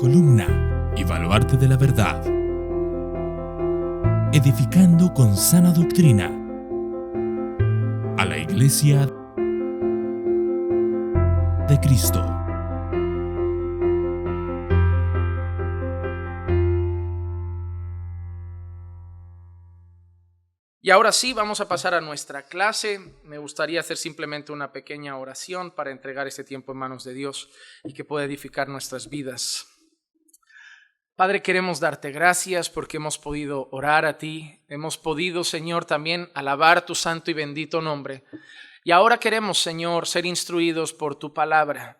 columna y baluarte de la verdad, edificando con sana doctrina a la Iglesia de Cristo. Y ahora sí, vamos a pasar a nuestra clase. Me gustaría hacer simplemente una pequeña oración para entregar este tiempo en manos de Dios y que pueda edificar nuestras vidas. Padre, queremos darte gracias porque hemos podido orar a ti. Hemos podido, Señor, también alabar tu santo y bendito nombre. Y ahora queremos, Señor, ser instruidos por tu palabra.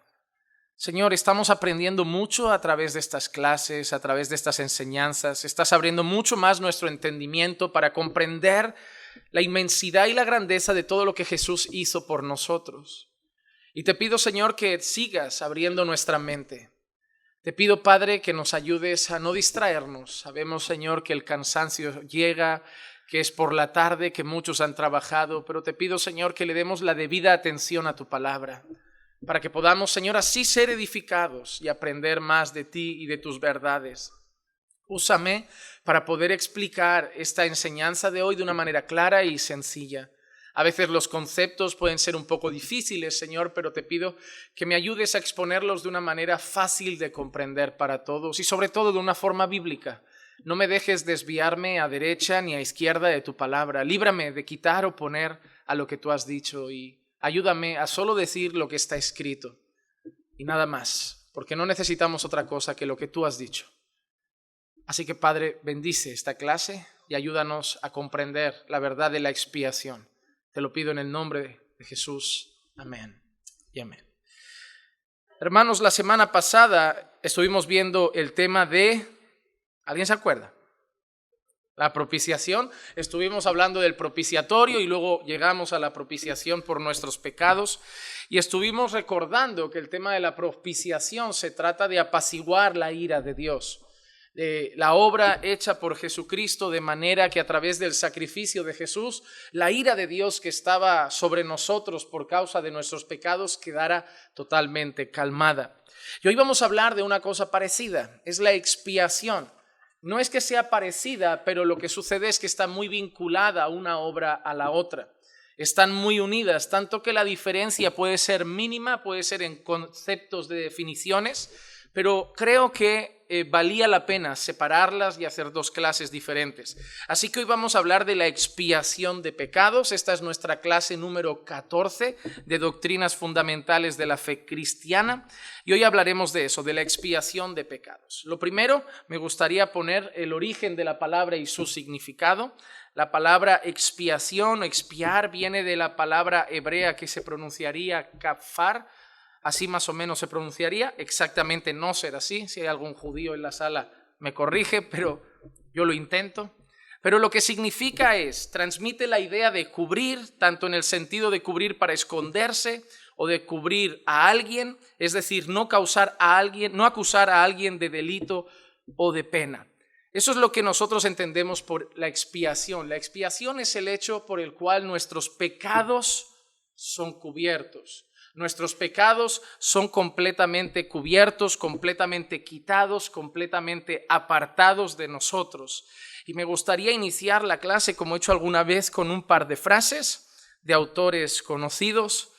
Señor, estamos aprendiendo mucho a través de estas clases, a través de estas enseñanzas. Estás abriendo mucho más nuestro entendimiento para comprender la inmensidad y la grandeza de todo lo que Jesús hizo por nosotros. Y te pido, Señor, que sigas abriendo nuestra mente. Te pido, Padre, que nos ayudes a no distraernos. Sabemos, Señor, que el cansancio llega, que es por la tarde, que muchos han trabajado, pero te pido, Señor, que le demos la debida atención a tu palabra, para que podamos, Señor, así ser edificados y aprender más de ti y de tus verdades. Úsame para poder explicar esta enseñanza de hoy de una manera clara y sencilla. A veces los conceptos pueden ser un poco difíciles, Señor, pero te pido que me ayudes a exponerlos de una manera fácil de comprender para todos y sobre todo de una forma bíblica. No me dejes desviarme a derecha ni a izquierda de tu palabra. Líbrame de quitar o poner a lo que tú has dicho y ayúdame a solo decir lo que está escrito y nada más, porque no necesitamos otra cosa que lo que tú has dicho. Así que, Padre, bendice esta clase y ayúdanos a comprender la verdad de la expiación. Te lo pido en el nombre de Jesús. Amén y amén. Hermanos, la semana pasada estuvimos viendo el tema de... ¿Alguien se acuerda? La propiciación. Estuvimos hablando del propiciatorio y luego llegamos a la propiciación por nuestros pecados y estuvimos recordando que el tema de la propiciación se trata de apaciguar la ira de Dios, de la obra hecha por Jesucristo, de manera que a través del sacrificio de Jesús, la ira de Dios que estaba sobre nosotros por causa de nuestros pecados quedara totalmente calmada. Y hoy vamos a hablar de una cosa parecida, es la expiación. No es que sea parecida, pero lo que sucede es que está muy vinculada una obra a la otra. Están muy unidas, tanto que la diferencia puede ser mínima, puede ser en conceptos de definiciones, pero creo que valía la pena separarlas y hacer dos clases diferentes. Así que hoy vamos a hablar de la expiación de pecados. Esta es nuestra clase número 14 de Doctrinas Fundamentales de la Fe Cristiana. Y hoy hablaremos de eso, de la expiación de pecados. Lo primero, me gustaría poner el origen de la palabra y su significado. La palabra expiación o expiar viene de la palabra hebrea que se pronunciaría kafar. Así más o menos se pronunciaría, exactamente no será así. Si hay algún judío en la sala me corrige, pero yo lo intento. Pero lo que significa es, transmite la idea de cubrir, tanto en el sentido de cubrir para esconderse o de cubrir a alguien, es decir, no acusar a alguien de delito o de pena. Eso es lo que nosotros entendemos por la expiación. La expiación es el hecho por el cual nuestros pecados son cubiertos. Nuestros pecados son completamente cubiertos, completamente quitados, completamente apartados de nosotros. Y me gustaría iniciar la clase, como he hecho alguna vez, con un par de frases de autores conocidos.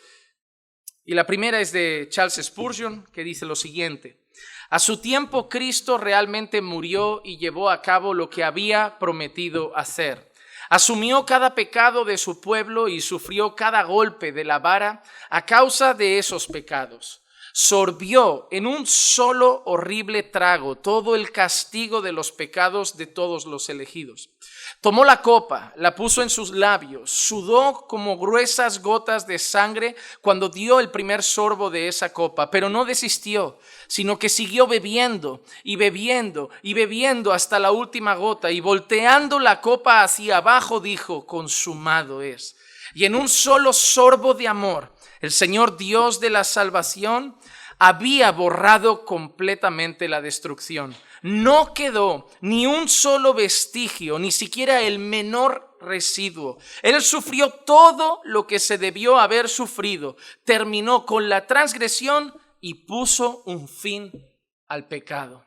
Y la primera es de Charles Spurgeon, que dice lo siguiente: a su tiempo Cristo realmente murió y llevó a cabo lo que había prometido hacer. Asumió cada pecado de su pueblo y sufrió cada golpe de la vara a causa de esos pecados. Sorbió en un solo horrible trago todo el castigo de los pecados de todos los elegidos. Tomó la copa, la puso en sus labios, sudó como gruesas gotas de sangre cuando dio el primer sorbo de esa copa, pero no desistió, sino que siguió bebiendo y bebiendo y bebiendo hasta la última gota, y volteando la copa hacia abajo dijo: consumado es. Y en un solo sorbo de amor, el Señor Dios de la salvación había borrado completamente la destrucción. No quedó ni un solo vestigio, ni siquiera el menor residuo. Él sufrió todo lo que se debió haber sufrido, terminó con la transgresión y puso un fin al pecado.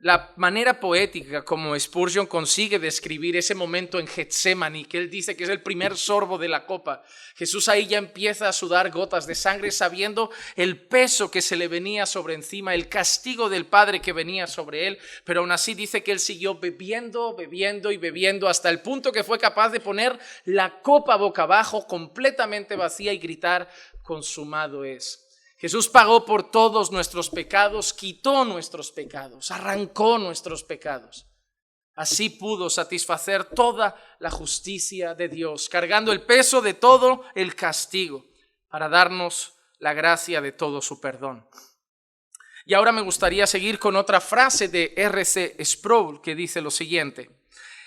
La manera poética como Spurgeon consigue describir ese momento en Getsemaní, que él dice que es el primer sorbo de la copa. Jesús ahí ya empieza a sudar gotas de sangre, sabiendo el peso que se le venía sobre encima, el castigo del Padre que venía sobre él, pero aún así dice que él siguió bebiendo, bebiendo y bebiendo hasta el punto que fue capaz de poner la copa boca abajo, completamente vacía, y gritar: consumado es. Jesús pagó por todos nuestros pecados, quitó nuestros pecados, arrancó nuestros pecados. Así pudo satisfacer toda la justicia de Dios, cargando el peso de todo el castigo para darnos la gracia de todo su perdón. Y ahora me gustaría seguir con otra frase de R.C. Sproul que dice lo siguiente: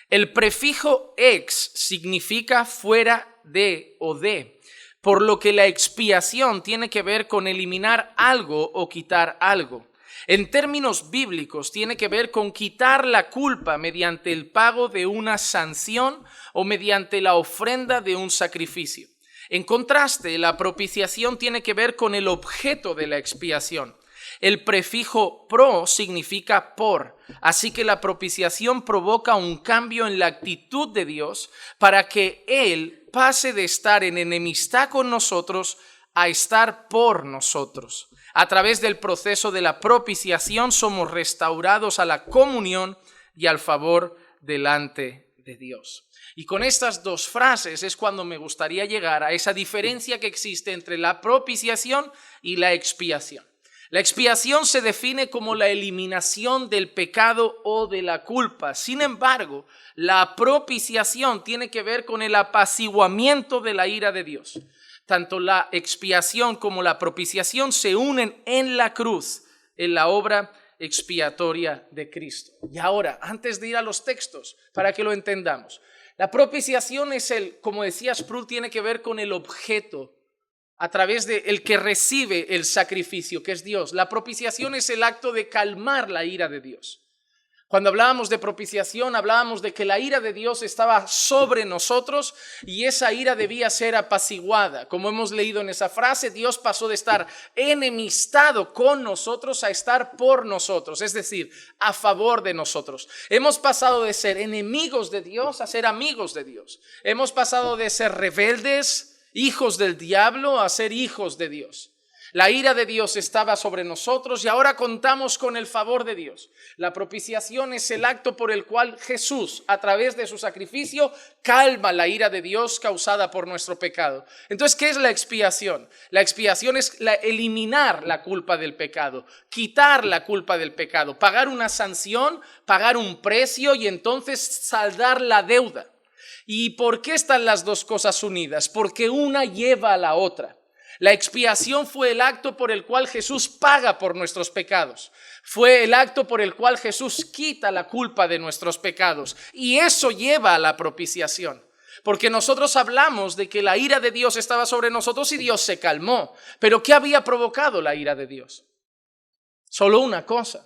el prefijo ex significa fuera de o de, por lo que la expiación tiene que ver con eliminar algo o quitar algo. En términos bíblicos, tiene que ver con quitar la culpa mediante el pago de una sanción o mediante la ofrenda de un sacrificio. En contraste, la propiciación tiene que ver con el objeto de la expiación. El prefijo pro significa por, así que la propiciación provoca un cambio en la actitud de Dios para que Él pase de estar en enemistad con nosotros a estar por nosotros. A través del proceso de la propiciación somos restaurados a la comunión y al favor delante de Dios. Y con estas dos frases es cuando me gustaría llegar a esa diferencia que existe entre la propiciación y la expiación. La expiación se define como la eliminación del pecado o de la culpa. Sin embargo, la propiciación tiene que ver con el apaciguamiento de la ira de Dios. Tanto la expiación como la propiciación se unen en la cruz, en la obra expiatoria de Cristo. Y ahora, antes de ir a los textos, para que lo entendamos, la propiciación es como decía Sproul, tiene que ver con el objeto a través de el que recibe el sacrificio, que es Dios. La propiciación es el acto de calmar la ira de Dios. Cuando hablábamos de propiciación, hablábamos de que la ira de Dios estaba sobre nosotros y esa ira debía ser apaciguada. Como hemos leído en esa frase, Dios pasó de estar enemistado con nosotros a estar por nosotros, es decir, a favor de nosotros. Hemos pasado de ser enemigos de Dios a ser amigos de Dios. Hemos pasado de ser rebeldes, hijos del diablo, a ser hijos de Dios. La ira de Dios estaba sobre nosotros y ahora contamos con el favor de Dios. La propiciación es el acto por el cual Jesús, a través de su sacrificio, calma la ira de Dios causada por nuestro pecado. Entonces, ¿qué es la expiación? La expiación es eliminar la culpa del pecado, quitar la culpa del pecado, pagar una sanción, pagar un precio y entonces saldar la deuda. ¿Y por qué están las dos cosas unidas? Porque una lleva a la otra. La expiación fue el acto por el cual Jesús paga por nuestros pecados. Fue el acto por el cual Jesús quita la culpa de nuestros pecados. Y eso lleva a la propiciación. Porque nosotros hablamos de que la ira de Dios estaba sobre nosotros y Dios se calmó. Pero ¿qué había provocado la ira de Dios? Solo una cosa.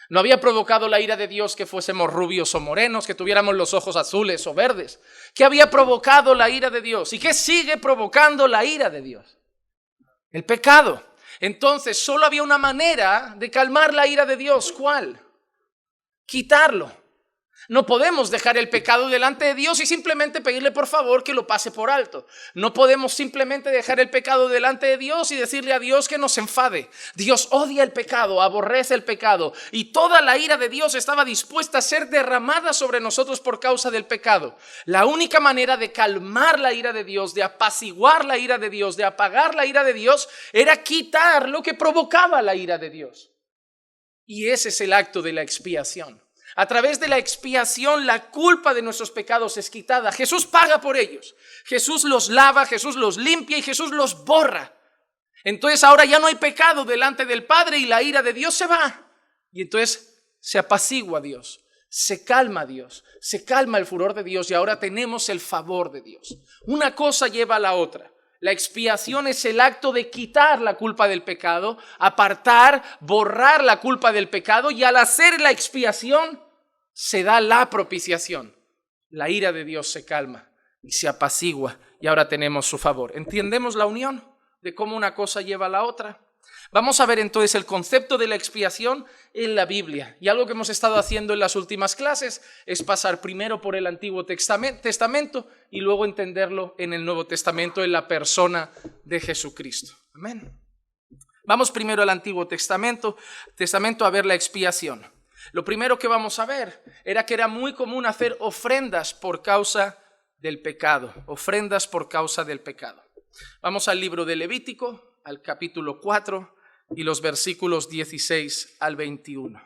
No había provocado la ira de Dios que fuésemos rubios o morenos, que tuviéramos los ojos azules o verdes. ¿Qué había provocado la ira de Dios? ¿Y qué sigue provocando la ira de Dios? El pecado. Entonces solo había una manera de calmar la ira de Dios. ¿Cuál? Quitarlo. No podemos dejar el pecado delante de Dios y simplemente pedirle por favor que lo pase por alto. No podemos simplemente dejar el pecado delante de Dios y decirle a Dios que nos enfade. Dios odia el pecado, aborrece el pecado y toda la ira de Dios estaba dispuesta a ser derramada sobre nosotros por causa del pecado. La única manera de calmar la ira de Dios, de apaciguar la ira de Dios, de apagar la ira de Dios, era quitar lo que provocaba la ira de Dios. Y ese es el acto de la expiación. A través de la expiación, la culpa de nuestros pecados es quitada. Jesús paga por ellos. Jesús los lava, Jesús los limpia y Jesús los borra. Entonces ahora ya no hay pecado delante del Padre y la ira de Dios se va. Y entonces se apacigua Dios, se calma Dios, se calma el furor de Dios y ahora tenemos el favor de Dios. Una cosa lleva a la otra. La expiación es el acto de quitar la culpa del pecado, apartar, borrar la culpa del pecado y al hacer la expiación se da la propiciación. La ira de Dios se calma y se apacigua y ahora tenemos su favor. ¿Entendemos la unión de cómo una cosa lleva a la otra? Vamos a ver entonces el concepto de la expiación en la Biblia. Y algo que hemos estado haciendo en las últimas clases es pasar primero por el Antiguo Testamento y luego entenderlo en el Nuevo Testamento, en la persona de Jesucristo. Amén. Vamos primero al Antiguo Testamento a ver la expiación. Lo primero que vamos a ver era que era muy común hacer ofrendas por causa del pecado. Ofrendas por causa del pecado. Vamos al libro de Levítico, al capítulo 4 y los versículos 16 al 21.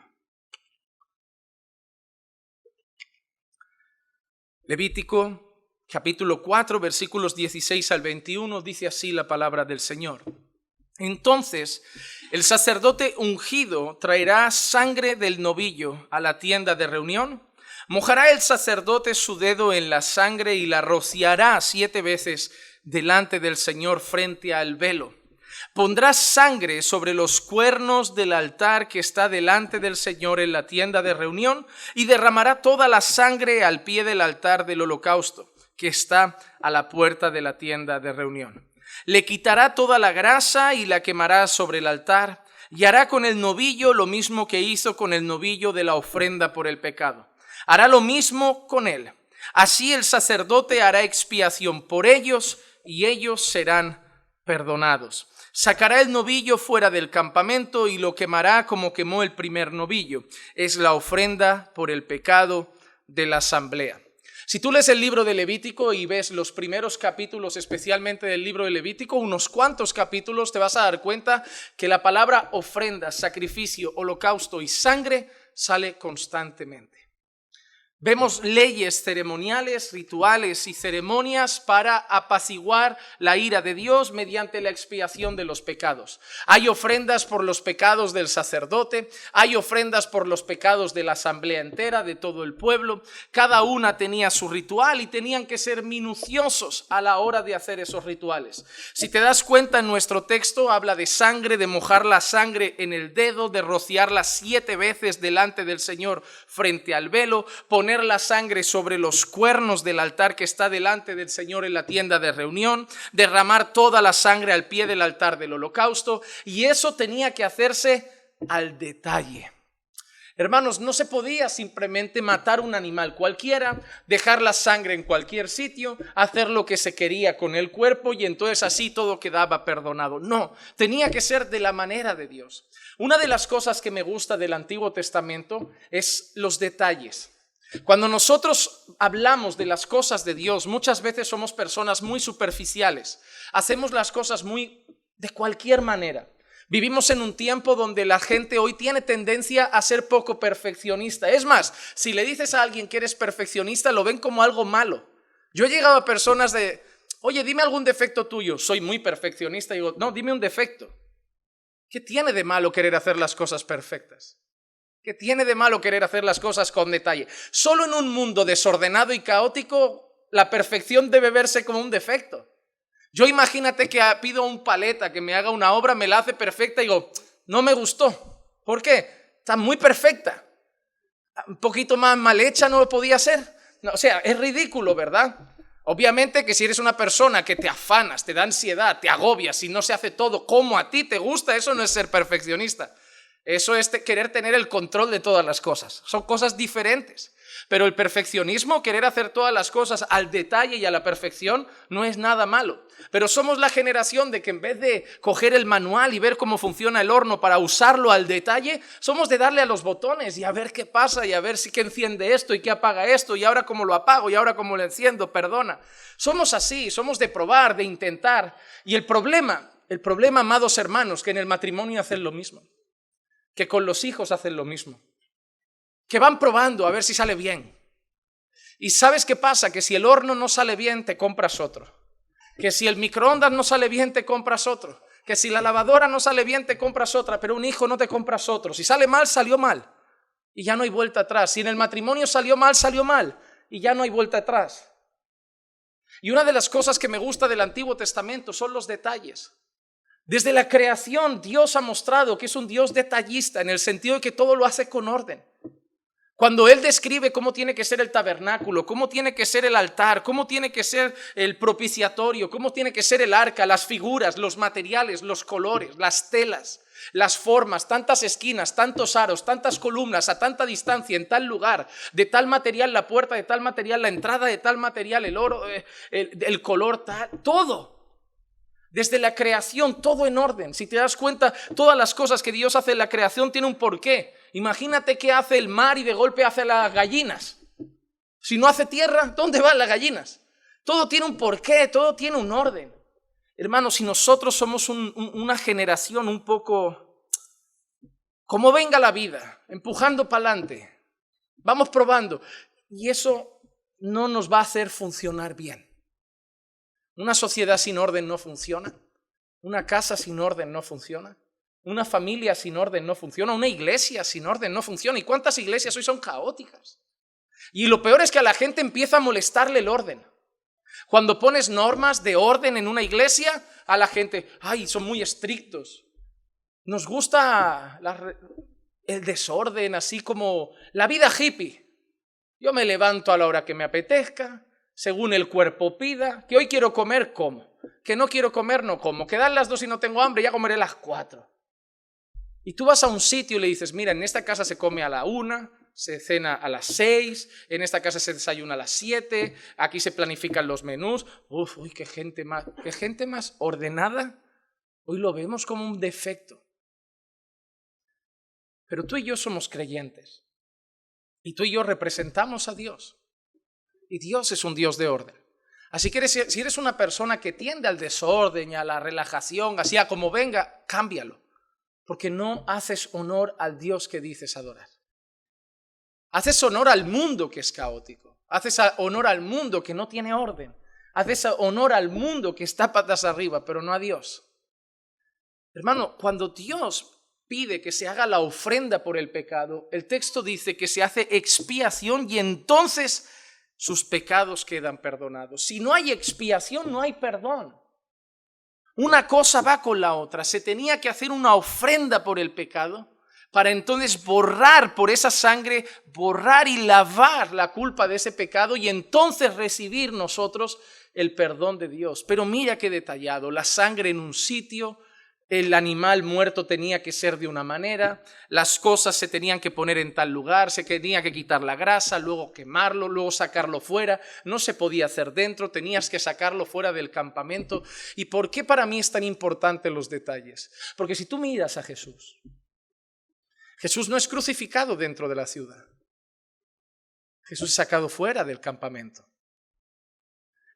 Levítico, capítulo 4, versículos 16 al 21, dice así la palabra del Señor. Entonces, el sacerdote ungido traerá sangre del novillo a la tienda de reunión. Mojará el sacerdote su dedo en la sangre y la rociará 7 veces delante del Señor frente al velo. Pondrá sangre sobre los cuernos del altar que está delante del Señor en la tienda de reunión y derramará toda la sangre al pie del altar del holocausto que está a la puerta de la tienda de reunión. Le quitará toda la grasa y la quemará sobre el altar y hará con el novillo lo mismo que hizo con el novillo de la ofrenda por el pecado. Hará lo mismo con él. Así el sacerdote hará expiación por ellos y ellos serán perdonados. Sacará el novillo fuera del campamento y lo quemará como quemó el primer novillo. Es la ofrenda por el pecado de la asamblea. Si tú lees el libro de Levítico y ves los primeros capítulos, especialmente del libro de Levítico, unos cuantos capítulos, te vas a dar cuenta que la palabra ofrenda, sacrificio, holocausto y sangre sale constantemente. Vemos leyes ceremoniales, rituales y ceremonias para apaciguar la ira de Dios mediante la expiación de los pecados. Hay ofrendas por los pecados del sacerdote, hay ofrendas por los pecados de la asamblea entera, de todo el pueblo. Cada una tenía su ritual y tenían que ser minuciosos a la hora de hacer esos rituales. Si te das cuenta, en nuestro texto habla de sangre, de mojar la sangre en el dedo, de rociarla 7 veces delante del Señor frente al velo, poner la sangre sobre los cuernos del altar que está delante del Señor en la tienda de reunión, derramar toda la sangre al pie del altar del holocausto, y eso tenía que hacerse al detalle. Hermanos, no se podía simplemente matar un animal cualquiera, dejar la sangre en cualquier sitio, hacer lo que se quería con el cuerpo y entonces así todo quedaba perdonado. No, tenía que ser de la manera de Dios. Una de las cosas que me gusta del Antiguo Testamento es los detalles. Cuando nosotros hablamos de las cosas de Dios, muchas veces somos personas muy superficiales. Hacemos las cosas muy de cualquier manera. Vivimos en un tiempo donde la gente hoy tiene tendencia a ser poco perfeccionista. Es más, si le dices a alguien que eres perfeccionista, lo ven como algo malo. Yo he llegado a personas de, oye, dime algún defecto tuyo. Soy muy perfeccionista. Y digo, no, dime un defecto. ¿Qué tiene de malo querer hacer las cosas perfectas? ¿Qué tiene de malo querer hacer las cosas con detalle? Solo en un mundo desordenado y caótico, la perfección debe verse como un defecto. Yo imagínate que pido a un paleta que me haga una obra, me la hace perfecta y digo, no me gustó. ¿Por qué? Está muy perfecta. Un poquito más mal hecha no lo podía hacer. No, o sea, es ridículo, ¿verdad? Obviamente que si eres una persona que te afanas, te da ansiedad, te agobias y no se hace todo como a ti te gusta, eso no es ser perfeccionista. Eso es querer tener el control de todas las cosas. Son cosas diferentes. Pero el perfeccionismo, querer hacer todas las cosas al detalle y a la perfección, no es nada malo. Pero somos la generación de que en vez de coger el manual y ver cómo funciona el horno para usarlo al detalle, somos de darle a los botones y a ver qué pasa y a ver si qué enciende esto y qué apaga esto y ahora cómo lo apago y ahora cómo lo enciendo, perdona. Somos así, somos de probar, de intentar. Y el problema, amados hermanos, que en el matrimonio hacen lo mismo. Que con los hijos hacen lo mismo, que van probando a ver si sale bien. Y ¿sabes qué pasa? Que si el horno no sale bien, te compras otro. Que si el microondas no sale bien, te compras otro. Que si la lavadora no sale bien, te compras otra, pero un hijo no te compras otro. Si sale mal, salió mal. Y ya no hay vuelta atrás. Si en el matrimonio salió mal. Y ya no hay vuelta atrás. Y una de las cosas que me gusta del Antiguo Testamento son los detalles. Desde la creación, Dios ha mostrado que es un Dios detallista en el sentido de que todo lo hace con orden. Cuando Él describe cómo tiene que ser el tabernáculo, cómo tiene que ser el altar, cómo tiene que ser el propiciatorio, cómo tiene que ser el arca, las figuras, los materiales, los colores, las telas, las formas, tantas esquinas, tantos aros, tantas columnas, a tanta distancia, en tal lugar, de tal material la puerta, de tal material la entrada, de tal material el oro, el color, tal, todo. Desde la creación, todo en orden. Si te das cuenta, todas las cosas que Dios hace en la creación tienen un porqué. Imagínate que hace el mar y de golpe hace las gallinas. Si no hace tierra, ¿dónde van las gallinas? Todo tiene un porqué, todo tiene un orden. Hermanos, si nosotros somos una generación un poco como venga la vida, empujando para adelante, vamos probando, y eso no nos va a hacer funcionar bien. Una sociedad sin orden no funciona. Una casa sin orden no funciona. Una familia sin orden no funciona. Una iglesia sin orden no funciona. ¿Y cuántas iglesias hoy son caóticas? Y lo peor es que a la gente empieza a molestarle el orden. Cuando pones normas de orden en una iglesia, a la gente, ay, son muy estrictos. Nos gusta el desorden, así como la vida hippie. Yo me levanto a la hora que me apetezca, según el cuerpo pida, que hoy quiero comer, como, que no quiero comer, no como, que dan las 2 y no tengo hambre, ya comeré las 4. Y tú vas a un sitio y le dices, mira, en esta casa se come a la 1, se cena a las 6, en esta casa se desayuna a las 7, aquí se planifican los menús. Uy, qué gente más ordenada. Hoy lo vemos como un defecto. Pero tú y yo somos creyentes. Y tú y yo representamos a Dios. Y Dios es un Dios de orden. Así que si eres una persona que tiende al desorden y a la relajación, así a como venga, cámbialo. Porque no haces honor al Dios que dices adorar. Haces honor al mundo que es caótico. Haces honor al mundo que no tiene orden. Haces honor al mundo que está patas arriba, pero no a Dios. Hermano, cuando Dios pide que se haga la ofrenda por el pecado, el texto dice que se hace expiación y entonces sus pecados quedan perdonados. Si no hay expiación, no hay perdón. Una cosa va con la otra. Se tenía que hacer una ofrenda por el pecado para entonces borrar por esa sangre, borrar y lavar la culpa de ese pecado y entonces recibir nosotros el perdón de Dios. Pero mira qué detallado, la sangre en un sitio, el animal muerto tenía que ser de una manera, las cosas se tenían que poner en tal lugar, se tenía que quitar la grasa, luego quemarlo, luego sacarlo fuera, no se podía hacer dentro, tenías que sacarlo fuera del campamento. ¿Y por qué para mí es tan importante los detalles? Porque si tú miras a Jesús, Jesús no es crucificado dentro de la ciudad, Jesús es sacado fuera del campamento.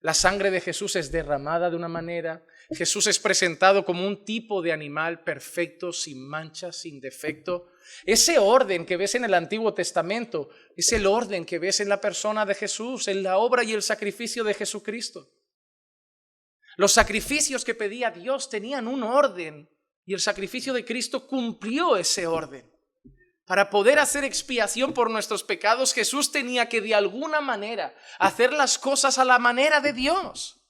La sangre de Jesús es derramada de una manera, Jesús es presentado como un tipo de animal perfecto, sin mancha, sin defecto. Ese orden que ves en el Antiguo Testamento es el orden que ves en la persona de Jesús, en la obra y el sacrificio de Jesucristo. Los sacrificios que pedía Dios tenían un orden y el sacrificio de Cristo cumplió ese orden. Para poder hacer expiación por nuestros pecados, Jesús tenía que de alguna manera hacer las cosas a la manera de Dios.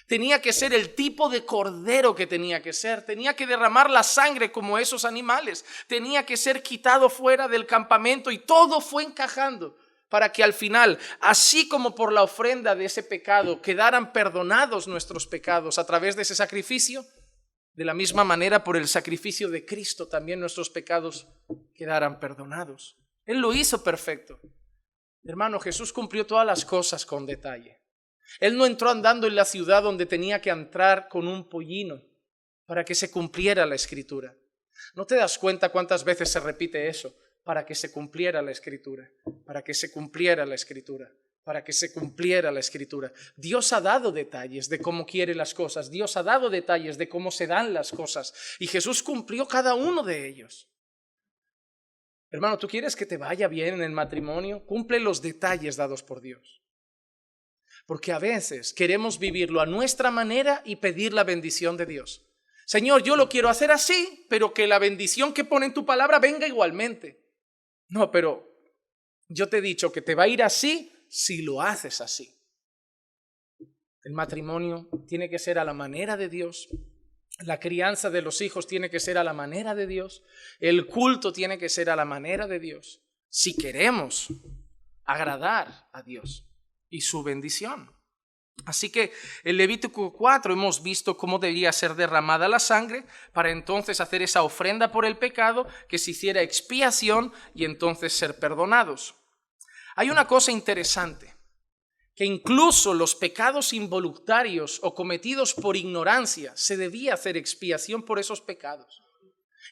Tenía que ser el tipo de cordero que tenía que ser. Tenía que derramar la sangre como esos animales. Tenía que ser quitado fuera del campamento y todo fue encajando para que al final, así como por la ofrenda de ese pecado, quedaran perdonados nuestros pecados a través de ese sacrificio. De la misma manera, por el sacrificio de Cristo, también nuestros pecados quedarán perdonados. Él lo hizo perfecto. Hermano, Jesús cumplió todas las cosas con detalle. Él no entró andando en la ciudad donde tenía que entrar con un pollino para que se cumpliera la Escritura. ¿No te das cuenta cuántas veces se repite eso? Para que se cumpliera la Escritura, para que se cumpliera la Escritura. Para que se cumpliera la Escritura. Dios ha dado detalles de cómo quiere las cosas. Dios ha dado detalles de cómo se dan las cosas. Y Jesús cumplió cada uno de ellos. Hermano, ¿tú quieres que te vaya bien en el matrimonio? Cumple los detalles dados por Dios. Porque a veces queremos vivirlo a nuestra manera y pedir la bendición de Dios. Señor, yo lo quiero hacer así, pero que la bendición que pone en tu palabra venga igualmente. No, pero yo te he dicho que te va a ir así si lo haces así. El matrimonio tiene que ser a la manera de Dios. La crianza de los hijos tiene que ser a la manera de Dios. El culto tiene que ser a la manera de Dios. si queremos agradar a Dios y su bendición. Así que en Levítico 4 hemos visto cómo debía ser derramada la sangre para entonces hacer esa ofrenda por el pecado, que se hiciera expiación y entonces ser perdonados. Hay una cosa interesante, que incluso los pecados involuntarios o cometidos por ignorancia se debía hacer expiación por esos pecados.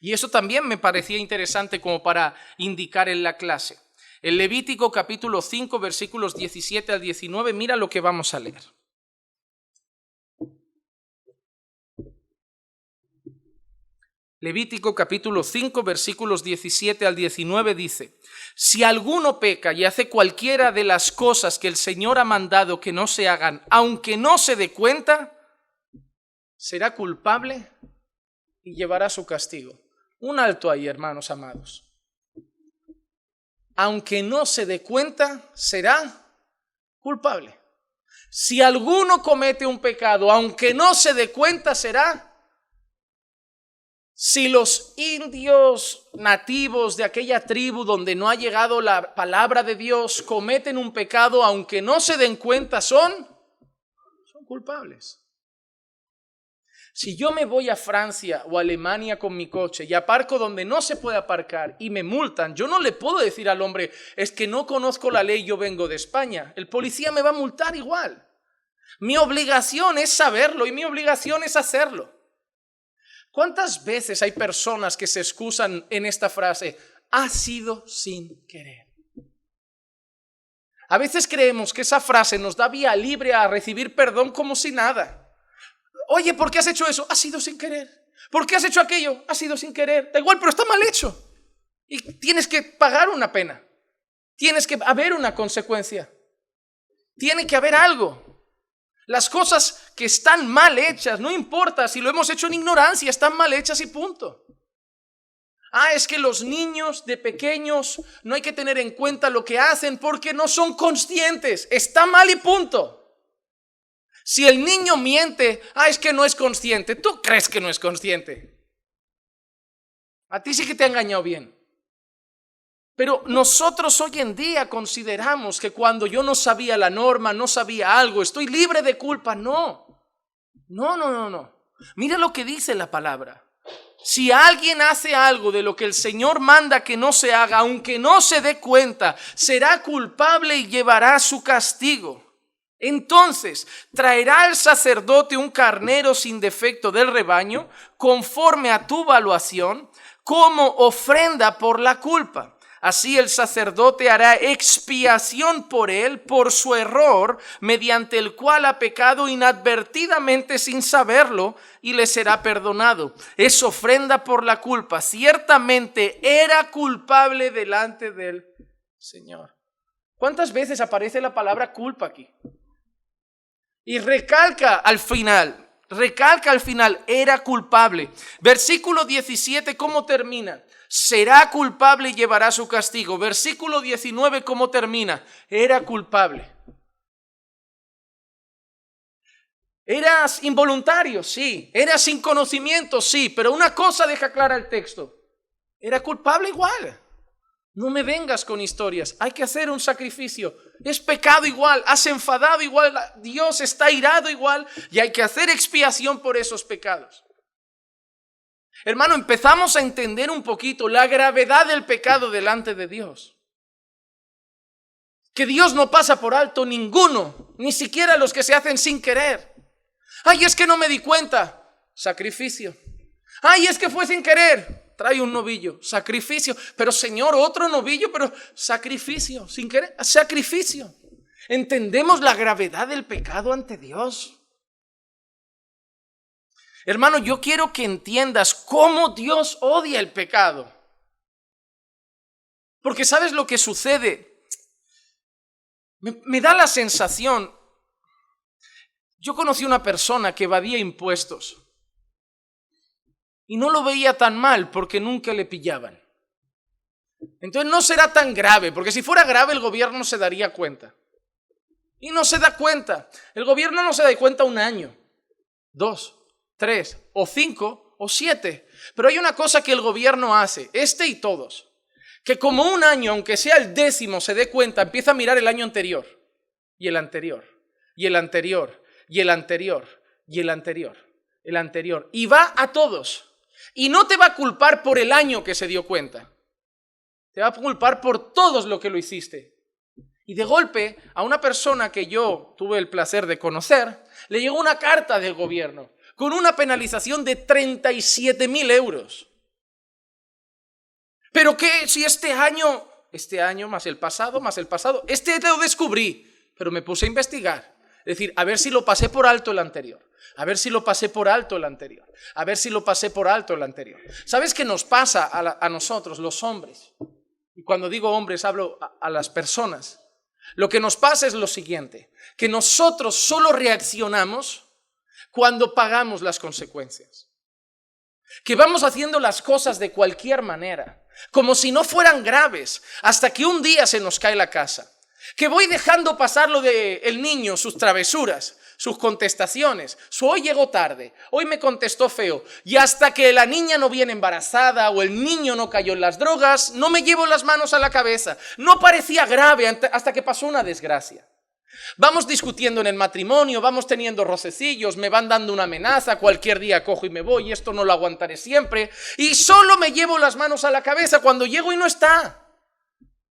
Y eso también me parecía interesante como para indicar en la clase. En Levítico capítulo 5 versículos 17 al 19, mira lo que vamos a leer. Levítico capítulo 5 versículos 17 al 19 dice: si alguno peca y hace cualquiera de las cosas que el Señor ha mandado que no se hagan, aunque no se dé cuenta, será culpable y llevará su castigo. Un alto ahí, hermanos amados. Aunque no se dé cuenta, será culpable. Si alguno comete un pecado, aunque no se dé cuenta, será. Si los indios nativos de aquella tribu donde no ha llegado la palabra de Dios cometen un pecado, aunque no se den cuenta, son culpables. Si yo me voy a Francia o a Alemania con mi coche y aparco donde no se puede aparcar y me multan, yo no le puedo decir al hombre, es que no conozco la ley, yo vengo de España. El policía me va a multar igual. Mi obligación es saberlo y mi obligación es hacerlo. ¿Cuántas veces hay personas que se excusan en esta frase? Ha sido sin querer. A veces creemos que esa frase nos da vía libre a recibir perdón como si nada. Oye, ¿por qué has hecho eso? Ha sido sin querer. ¿Por qué has hecho aquello? Ha sido sin querer. Da igual, pero está mal hecho. Y tienes que pagar una pena. Tienes que haber una consecuencia. Tiene que haber algo. Las cosas que están mal hechas, no importa si lo hemos hecho en ignorancia, están mal hechas y punto. Es que los niños de pequeños no hay que tener en cuenta lo que hacen porque no son conscientes. Está mal y punto. Si el niño miente, es que no es consciente. ¿Tú crees que no es consciente? A ti sí que te ha engañado bien. Pero nosotros hoy en día consideramos que cuando yo no sabía la norma, no sabía algo, estoy libre de culpa. No. Mira lo que dice la palabra. Si alguien hace algo de lo que el Señor manda que no se haga, aunque no se dé cuenta, será culpable y llevará su castigo. Entonces traerá el sacerdote un carnero sin defecto del rebaño, conforme a tu valuación, como ofrenda por la culpa. Así el sacerdote hará expiación por él, por su error, mediante el cual ha pecado inadvertidamente sin saberlo, y le será perdonado. Es ofrenda por la culpa. Ciertamente era culpable delante del Señor. ¿Cuántas veces aparece la palabra culpa aquí? Y recalca al final, era culpable. Versículo 17, ¿cómo termina? Será culpable y llevará su castigo. Versículo 19, ¿cómo termina? Era culpable. ¿Eras involuntario? Sí. ¿Eras sin conocimiento? Sí. Pero una cosa deja clara el texto. Era culpable igual. No me vengas con historias. Hay que hacer un sacrificio. Es pecado igual. Has enfadado igual. Dios está irado igual. Y hay que hacer expiación por esos pecados. Hermano, empezamos a entender un poquito la gravedad del pecado delante de Dios. Que Dios no pasa por alto ninguno, ni siquiera los que se hacen sin querer. Es que no me di cuenta. Sacrificio. Es que fue sin querer. Trae un novillo, sacrificio. Pero Señor, otro novillo, pero sacrificio, sin querer, sacrificio. ¿Entendemos la gravedad del pecado ante Dios? Hermano, yo quiero que entiendas cómo Dios odia el pecado. Porque ¿sabes lo que sucede? Me da la sensación. Yo conocí una persona que evadía impuestos. Y no lo veía tan mal porque nunca le pillaban. Entonces no será tan grave, porque si fuera grave el gobierno se daría cuenta. Y no se da cuenta. El gobierno no se da cuenta 1 año, 2, 3 o 5 o 7. Pero hay una cosa que el gobierno hace, y todos. que como un año, aunque sea el 10º, se dé cuenta, empieza a mirar el año anterior, y el anterior, y el anterior, y el anterior, y el anterior, el anterior, y va a todos. Y no te va a culpar por el año que se dio cuenta. Te va a culpar por todo lo que lo hiciste. Y de golpe, a una persona que yo tuve el placer de conocer, le llegó una carta del gobierno con una penalización de 37.000 euros. Pero que si este año más el pasado, este lo descubrí, pero me puse a investigar. Es decir, a ver si lo pasé por alto el anterior. A ver si lo pasé por alto el anterior. A ver si lo pasé por alto el anterior. ¿Sabes qué nos pasa a nosotros, los hombres? Y cuando digo hombres, hablo a las personas. Lo que nos pasa es lo siguiente, que nosotros solo reaccionamos cuando pagamos las consecuencias. Que vamos haciendo las cosas de cualquier manera, como si no fueran graves, hasta que un día se nos cae la casa. Que voy dejando pasar lo del niño, sus travesuras, sus contestaciones, hoy llegó tarde, hoy me contestó feo, y hasta que la niña no viene embarazada o el niño no cayó en las drogas, no me llevo las manos a la cabeza. No parecía grave hasta que pasó una desgracia. Vamos discutiendo en el matrimonio, vamos teniendo rocecillos, me van dando una amenaza, cualquier día cojo y me voy, esto no lo aguantaré siempre, y solo me llevo las manos a la cabeza cuando llego y no está.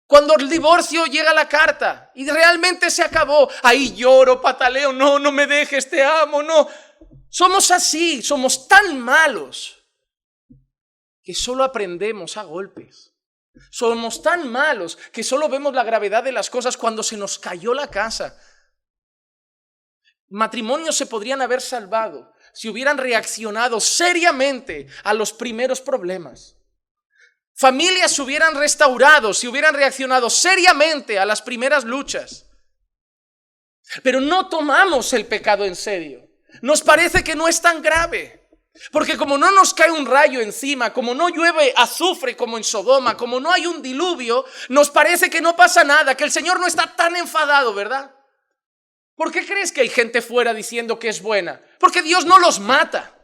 Cuando el divorcio llega la carta y realmente se acabó, ahí lloro, pataleo, no me dejes, te amo, no. Somos así, somos tan malos que solo aprendemos a golpes. Somos tan malos que solo vemos la gravedad de las cosas cuando se nos cayó la casa. Matrimonios se podrían haber salvado si hubieran reaccionado seriamente a los primeros problemas. Familias se hubieran restaurado si hubieran reaccionado seriamente a las primeras luchas. Pero no tomamos el pecado en serio. Nos parece que no es tan grave. Porque como no nos cae un rayo encima, como no llueve azufre como en Sodoma, como no hay un diluvio, nos parece que no pasa nada, que el Señor no está tan enfadado, ¿verdad? ¿Por qué crees que hay gente fuera diciendo que es buena? Porque Dios no los mata.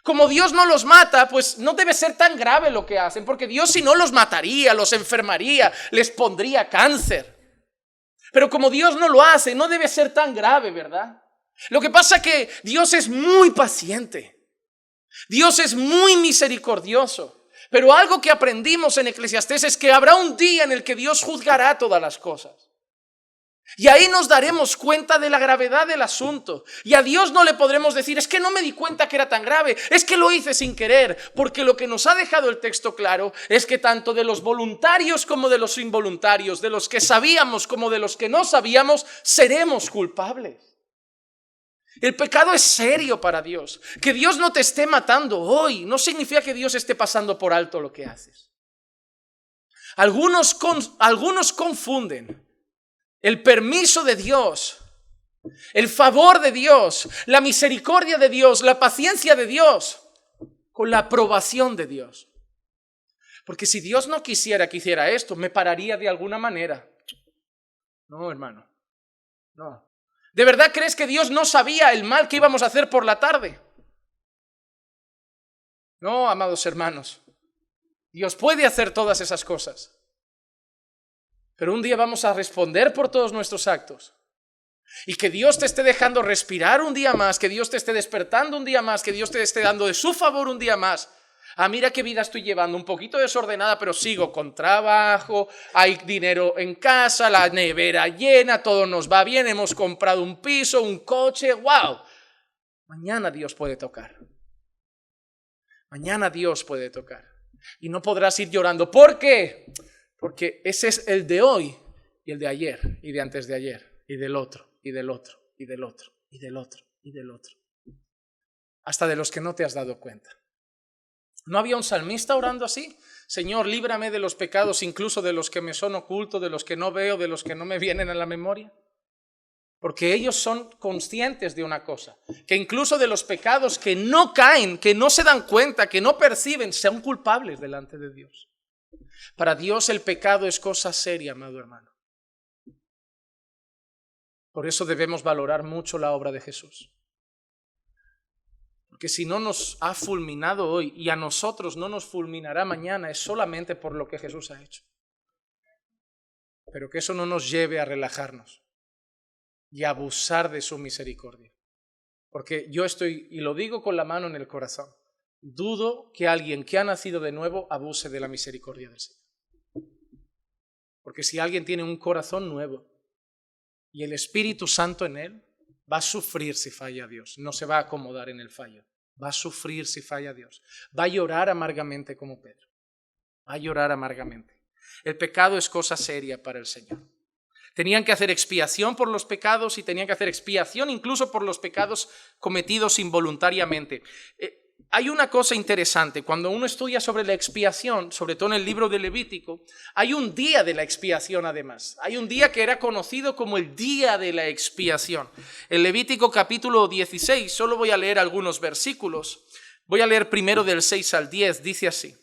Como Dios no los mata, pues no debe ser tan grave lo que hacen, porque Dios si no los mataría, los enfermaría, les pondría cáncer. Pero como Dios no lo hace, no debe ser tan grave, ¿verdad? Lo que pasa es que Dios es muy paciente. Dios es muy misericordioso. Pero algo que aprendimos en Eclesiastés es que habrá un día en el que Dios juzgará todas las cosas. Y ahí nos daremos cuenta de la gravedad del asunto. Y a Dios no le podremos decir, es que no me di cuenta que era tan grave, es que lo hice sin querer. Porque lo que nos ha dejado el texto claro es que tanto de los voluntarios como de los involuntarios, de los que sabíamos como de los que no sabíamos, seremos culpables. El pecado es serio para Dios. Que Dios no te esté matando hoy no significa que Dios esté pasando por alto lo que haces. Algunos confunden el permiso de Dios, el favor de Dios, la misericordia de Dios, la paciencia de Dios con la aprobación de Dios. Porque si Dios no quisiera que hiciera esto, me pararía de alguna manera. No, hermano, no. ¿De verdad crees que Dios no sabía el mal que íbamos a hacer por la tarde? No, amados hermanos. Dios puede hacer todas esas cosas. Pero un día vamos a responder por todos nuestros actos. Y que Dios te esté dejando respirar un día más, que Dios te esté despertando un día más, que Dios te esté dando de su favor un día más. Ah, mira qué vida estoy llevando, un poquito desordenada, pero sigo con trabajo, hay dinero en casa, la nevera llena, todo nos va bien, hemos comprado un piso, un coche, ¡wow! Mañana Dios puede tocar. Mañana Dios puede tocar. Y no podrás ir llorando. ¿Por qué? Porque ese es el de hoy y el de ayer y de antes de ayer y del otro y del otro y del otro y del otro y del otro. Hasta de los que no te has dado cuenta. ¿No había un salmista orando así? Señor, líbrame de los pecados, incluso de los que me son ocultos, de los que no veo, de los que no me vienen a la memoria. Porque ellos son conscientes de una cosa, que incluso de los pecados que no caen, que no se dan cuenta, que no perciben, son culpables delante de Dios. Para Dios el pecado es cosa seria, amado hermano. Por eso debemos valorar mucho la obra de Jesús. Porque si no nos ha fulminado hoy y a nosotros no nos fulminará mañana, es solamente por lo que Jesús ha hecho. pero que eso no nos lleve a relajarnos y a abusar de su misericordia. Porque yo estoy, y lo digo con la mano en el corazón, dudo que alguien que ha nacido de nuevo abuse de la misericordia del Señor. Porque si alguien tiene un corazón nuevo y el Espíritu Santo en él, va a sufrir si falla a Dios, no se va a acomodar en el fallo. Va a sufrir si falla a Dios. Va a llorar amargamente como Pedro. Va a llorar amargamente. El pecado es cosa seria para el Señor. Tenían que hacer expiación por los pecados y tenían que hacer expiación incluso por los pecados cometidos involuntariamente. Hay una cosa interesante, cuando uno estudia sobre la expiación, sobre todo en el libro de Levítico, hay un día de la expiación además. Hay un día que era conocido como el día de la expiación. En Levítico capítulo 16, solo voy a leer algunos versículos. Voy a leer primero del 6 al 10, dice así.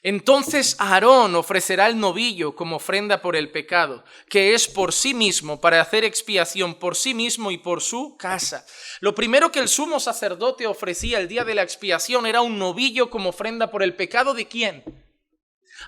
Entonces Aarón ofrecerá el novillo como ofrenda por el pecado, que es por sí mismo, para hacer expiación por sí mismo y por su casa. Lo primero que el sumo sacerdote ofrecía el día de la expiación era un novillo como ofrenda por el pecado ¿de quién?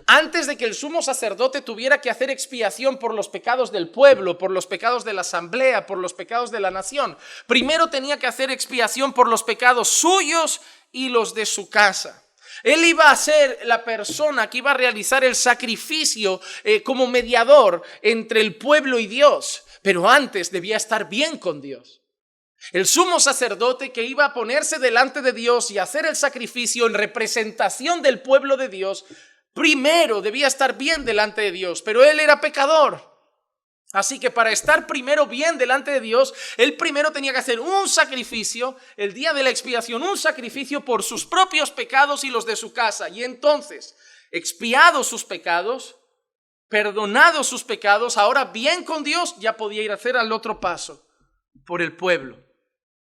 Antes de que el sumo sacerdote tuviera que hacer expiación por los pecados del pueblo, por los pecados de la asamblea, por los pecados de la nación, primero tenía que hacer expiación por los pecados suyos y los de su casa. Él iba a ser la persona que iba a realizar el sacrificio como mediador entre el pueblo y Dios, pero antes debía estar bien con Dios. El sumo sacerdote que iba a ponerse delante de Dios y hacer el sacrificio en representación del pueblo de Dios, primero debía estar bien delante de Dios, pero él era pecador. Así que para estar primero bien delante de Dios, él primero tenía que hacer un sacrificio, el día de la expiación, un sacrificio por sus propios pecados y los de su casa. Y entonces, expiados sus pecados, perdonados sus pecados, ahora bien con Dios, ya podía ir a hacer al otro paso, por el pueblo.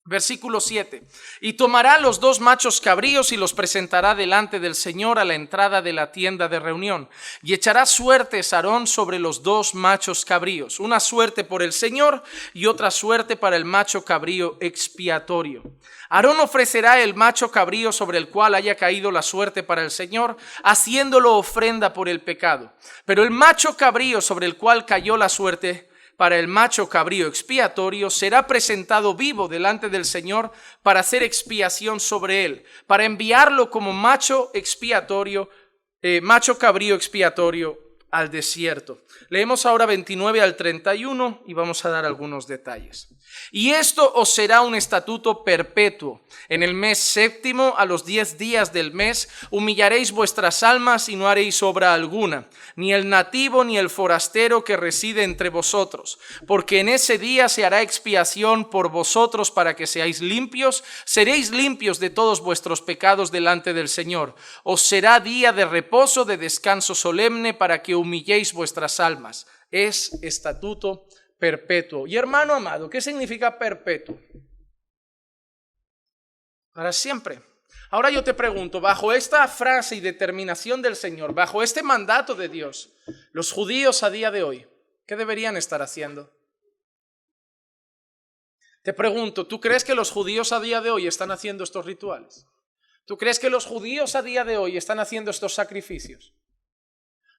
Versículo 7. Y tomará los 2 machos cabríos y los presentará delante del Señor a la entrada de la tienda de reunión. Y echará suertes Aarón sobre los 2 machos cabríos, una suerte por el Señor y otra suerte para el macho cabrío expiatorio. Aarón ofrecerá el macho cabrío sobre el cual haya caído la suerte para el Señor, haciéndolo ofrenda por el pecado. Pero el macho cabrío sobre el cual cayó la suerte para el macho cabrío expiatorio será presentado vivo delante del Señor para hacer expiación sobre él, para enviarlo como macho cabrío expiatorio al desierto. Leemos ahora 29 al 31 y vamos a dar algunos detalles. Y esto os será un estatuto perpetuo. En el mes 7, a los 10 días del mes, humillaréis vuestras almas y no haréis obra alguna, ni el nativo ni el forastero que reside entre vosotros, porque en ese día se hará expiación por vosotros para que seáis limpios, seréis limpios de todos vuestros pecados delante del Señor. Os será día de reposo, de descanso solemne, para que humilléis vuestras almas. Es estatuto perpetuo. Y hermano amado, ¿qué significa perpetuo? Para siempre. Ahora yo te pregunto, bajo esta frase y determinación del Señor, bajo este mandato de Dios, los judíos a día de hoy, ¿qué deberían estar haciendo? Te pregunto, ¿tú crees que los judíos a día de hoy están haciendo estos rituales? ¿Tú crees que los judíos a día de hoy están haciendo estos sacrificios?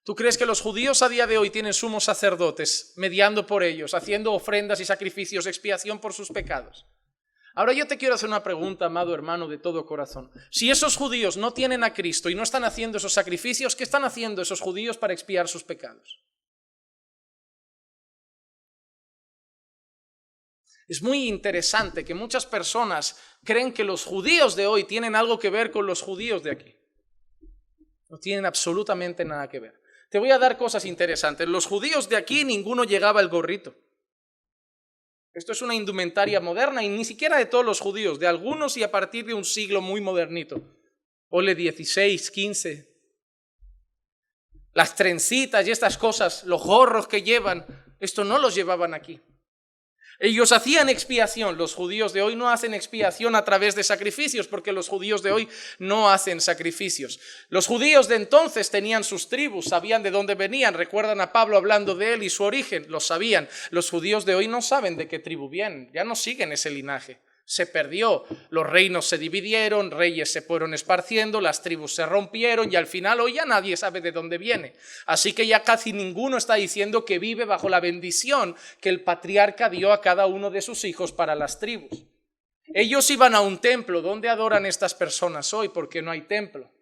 ¿Tú crees que los judíos a día de hoy tienen sumos sacerdotes mediando por ellos, haciendo ofrendas y sacrificios de expiación por sus pecados? Ahora yo te quiero hacer una pregunta, amado hermano, de todo corazón. Si esos judíos no tienen a Cristo y no están haciendo esos sacrificios, ¿qué están haciendo esos judíos para expiar sus pecados? Es muy interesante que muchas personas creen que los judíos de hoy tienen algo que ver con los judíos de aquí. No tienen absolutamente nada que ver. Te voy a dar cosas interesantes. Los judíos de aquí ninguno llegaba al gorrito. Esto es una indumentaria moderna y ni siquiera de todos los judíos, de algunos y a partir de un siglo muy modernito. Ponle 16, 15. Las trencitas y estas cosas, los gorros que llevan, esto no los llevaban aquí. Ellos hacían expiación. Los judíos de hoy no hacen expiación a través de sacrificios, porque los judíos de hoy no hacen sacrificios. Los judíos de entonces tenían sus tribus, sabían de dónde venían. Recuerdan a Pablo hablando de él y su origen, lo sabían. Los judíos de hoy no saben de qué tribu vienen, ya no siguen ese linaje. Se perdió, los reinos se dividieron, reyes se fueron esparciendo, las tribus se rompieron y al final hoy ya nadie sabe de dónde viene. Así que ya casi ninguno está diciendo que vive bajo la bendición que el patriarca dio a cada uno de sus hijos para las tribus. Ellos iban a un templo. ¿Dónde adoran estas personas hoy? Porque no hay templo.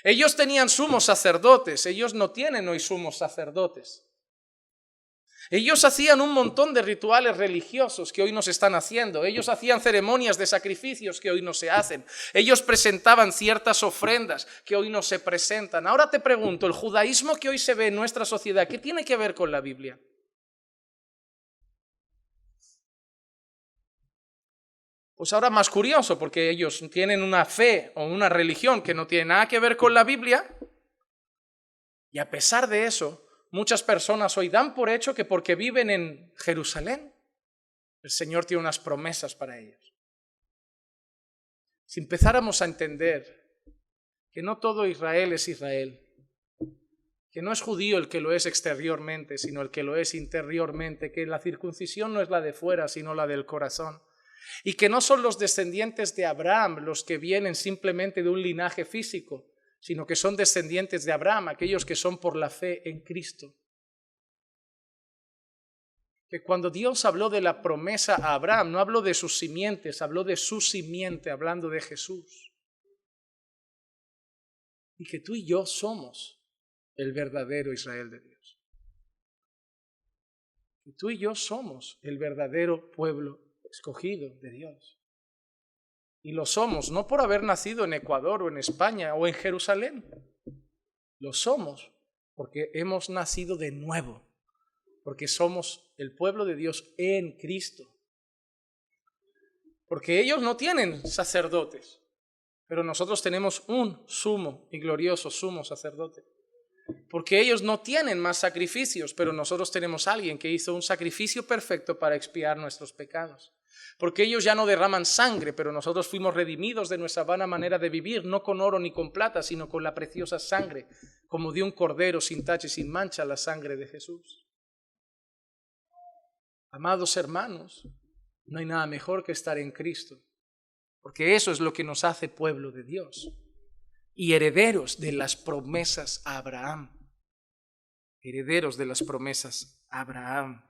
Ellos tenían sumos sacerdotes, ellos no tienen hoy sumos sacerdotes. Ellos hacían un montón de rituales religiosos que hoy no se están haciendo. Ellos hacían ceremonias de sacrificios que hoy no se hacen. Ellos presentaban ciertas ofrendas que hoy no se presentan. Ahora te pregunto, el judaísmo que hoy se ve en nuestra sociedad, ¿qué tiene que ver con la Biblia? Pues ahora más curioso, porque ellos tienen una fe o una religión que no tiene nada que ver con la Biblia. Y a pesar de eso, muchas personas hoy dan por hecho que porque viven en Jerusalén, el Señor tiene unas promesas para ellos. Si empezáramos a entender que no todo Israel es Israel, que no es judío el que lo es exteriormente, sino el que lo es interiormente, que la circuncisión no es la de fuera, sino la del corazón, y que no son los descendientes de Abraham los que vienen simplemente de un linaje físico, sino que son descendientes de Abraham, aquellos que son por la fe en Cristo. Que cuando Dios habló de la promesa a Abraham, no habló de sus simientes, habló de su simiente, hablando de Jesús. Y que tú y yo somos el verdadero Israel de Dios. Y tú y yo somos el verdadero pueblo escogido de Dios. Y lo somos no por haber nacido en Ecuador o en España o en Jerusalén. Lo somos porque hemos nacido de nuevo, porque somos el pueblo de Dios en Cristo. Porque ellos no tienen sacerdotes, pero nosotros tenemos un sumo y glorioso sumo sacerdote. Porque ellos no tienen más sacrificios, pero nosotros tenemos a alguien que hizo un sacrificio perfecto para expiar nuestros pecados. Porque ellos ya no derraman sangre, pero nosotros fuimos redimidos de nuestra vana manera de vivir, no con oro ni con plata, sino con la preciosa sangre, como de un cordero sin tacha y sin mancha, la sangre de Jesús. Amados hermanos, no hay nada mejor que estar en Cristo, porque eso es lo que nos hace pueblo de Dios y herederos de las promesas a Abraham. Herederos de las promesas a Abraham.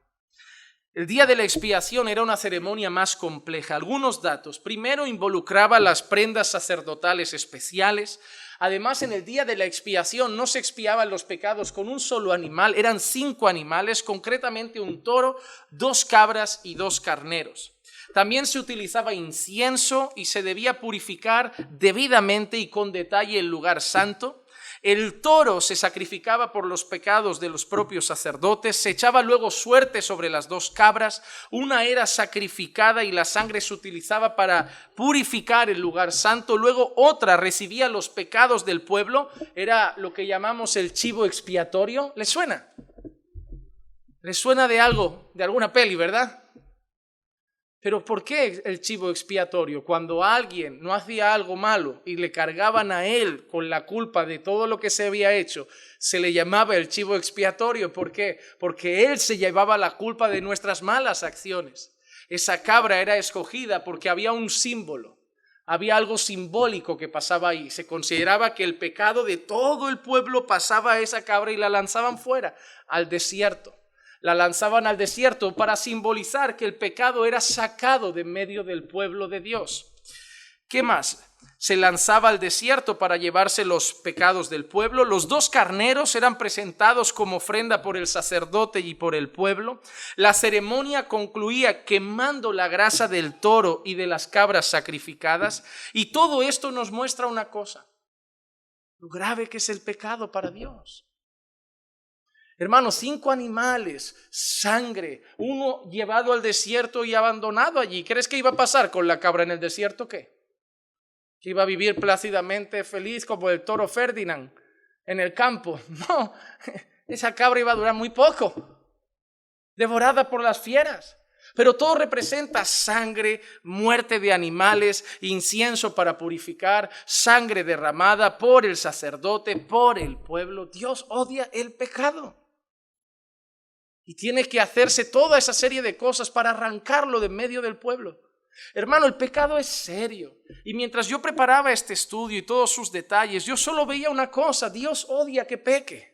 El día de la expiación era una ceremonia más compleja. Algunos datos. Primero, involucraba las prendas sacerdotales especiales. Además, en el día de la expiación no se expiaban los pecados con un solo animal. Eran 5 animales, concretamente un toro, 2 cabras y 2 carneros. También se utilizaba incienso y se debía purificar debidamente y con detalle el lugar santo. El toro se sacrificaba por los pecados de los propios sacerdotes, se echaba luego suerte sobre las 2 cabras, una era sacrificada y la sangre se utilizaba para purificar el lugar santo, luego otra recibía los pecados del pueblo, era lo que llamamos el chivo expiatorio. ¿Les suena? ¿Les suena de algo, de alguna peli, verdad? Pero ¿por qué el chivo expiatorio? Cuando alguien no hacía algo malo y le cargaban a él con la culpa de todo lo que se había hecho, se le llamaba el chivo expiatorio. ¿Por qué? Porque él se llevaba la culpa de nuestras malas acciones. Esa cabra era escogida porque había un símbolo, había algo simbólico que pasaba ahí. Se consideraba que el pecado de todo el pueblo pasaba a esa cabra y la lanzaban fuera, al desierto. La lanzaban al desierto para simbolizar que el pecado era sacado de medio del pueblo de Dios. ¿Qué más? Se lanzaba al desierto para llevarse los pecados del pueblo. Los 2 carneros eran presentados como ofrenda por el sacerdote y por el pueblo. La ceremonia concluía quemando la grasa del toro y de las cabras sacrificadas. Y todo esto nos muestra una cosa: lo grave que es el pecado para Dios. Hermanos, 5 animales, sangre, uno llevado al desierto y abandonado allí. ¿Crees que iba a pasar con la cabra en el desierto? ¿Qué? ¿Que iba a vivir plácidamente feliz como el toro Ferdinand en el campo? No, esa cabra iba a durar muy poco, devorada por las fieras. Pero todo representa sangre, muerte de animales, incienso para purificar, sangre derramada por el sacerdote, por el pueblo. Dios odia el pecado. Y tiene que hacerse toda esa serie de cosas para arrancarlo de medio del pueblo. Hermano, el pecado es serio. Y mientras yo preparaba este estudio y todos sus detalles, yo solo veía una cosa: Dios odia que peque.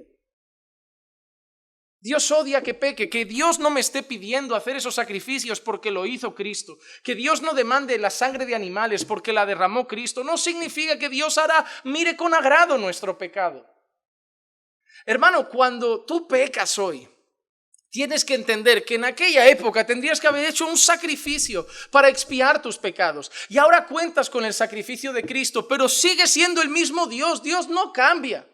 Dios odia que peque, que Dios no me esté pidiendo hacer esos sacrificios porque lo hizo Cristo, que Dios no demande la sangre de animales porque la derramó Cristo, no significa que Dios mire con agrado nuestro pecado. Hermano, cuando tú pecas hoy, tienes que entender que en aquella época tendrías que haber hecho un sacrificio para expiar tus pecados. Y ahora cuentas con el sacrificio de Cristo, pero sigue siendo el mismo Dios. Dios no cambia.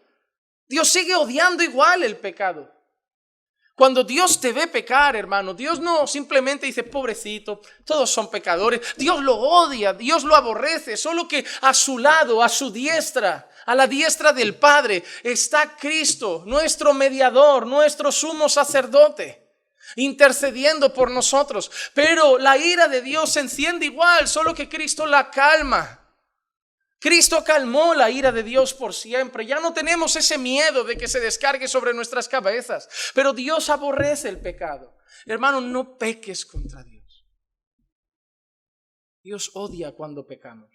Dios sigue odiando igual el pecado. Cuando Dios te ve pecar, hermano, Dios no simplemente dice: pobrecito, todos son pecadores. Dios lo odia, Dios lo aborrece, solo que a su lado, a su diestra, a la diestra del Padre, está Cristo, nuestro mediador, nuestro sumo sacerdote, intercediendo por nosotros. Pero la ira de Dios se enciende igual, solo que Cristo la calma. Cristo calmó la ira de Dios por siempre. Ya no tenemos ese miedo de que se descargue sobre nuestras cabezas. Pero Dios aborrece el pecado. Hermano, no peques contra Dios. Dios odia cuando pecamos.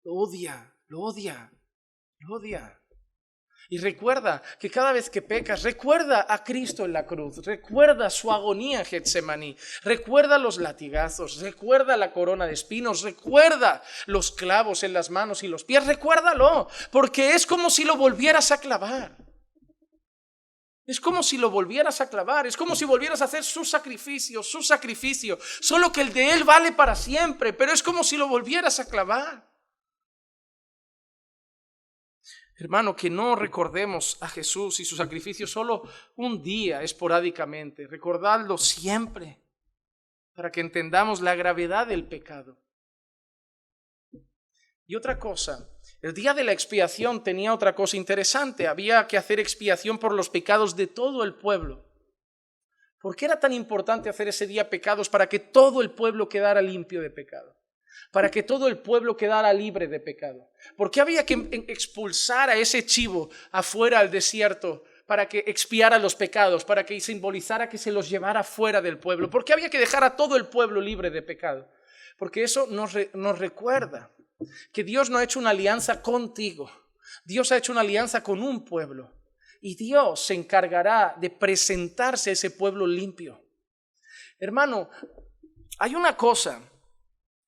Lo odia, lo odia, lo odia. Y recuerda que cada vez que pecas, recuerda a Cristo en la cruz, recuerda su agonía en Getsemaní, recuerda los latigazos, recuerda la corona de espinos, recuerda los clavos en las manos y los pies, recuérdalo, porque es como si lo volvieras a clavar. Es como si lo volvieras a clavar, es como si volvieras a hacer su sacrificio, solo que el de Él vale para siempre, pero es como si lo volvieras a clavar. Hermano, que no recordemos a Jesús y su sacrificio solo un día, esporádicamente. Recordadlo siempre, para que entendamos la gravedad del pecado. Y otra cosa, el día de la expiación tenía otra cosa interesante. Había que hacer expiación por los pecados de todo el pueblo. ¿Por qué era tan importante hacer ese día pecados? Para que todo el pueblo quedara limpio de pecado. Para que todo el pueblo quedara libre de pecado. ¿Por qué había que expulsar a ese chivo afuera al desierto para que expiara los pecados, para que simbolizara que se los llevara fuera del pueblo? ¿Por qué había que dejar a todo el pueblo libre de pecado? Porque eso nos recuerda que Dios no ha hecho una alianza contigo. Dios ha hecho una alianza con un pueblo. Y Dios se encargará de presentarse a ese pueblo limpio. Hermano, hay una cosa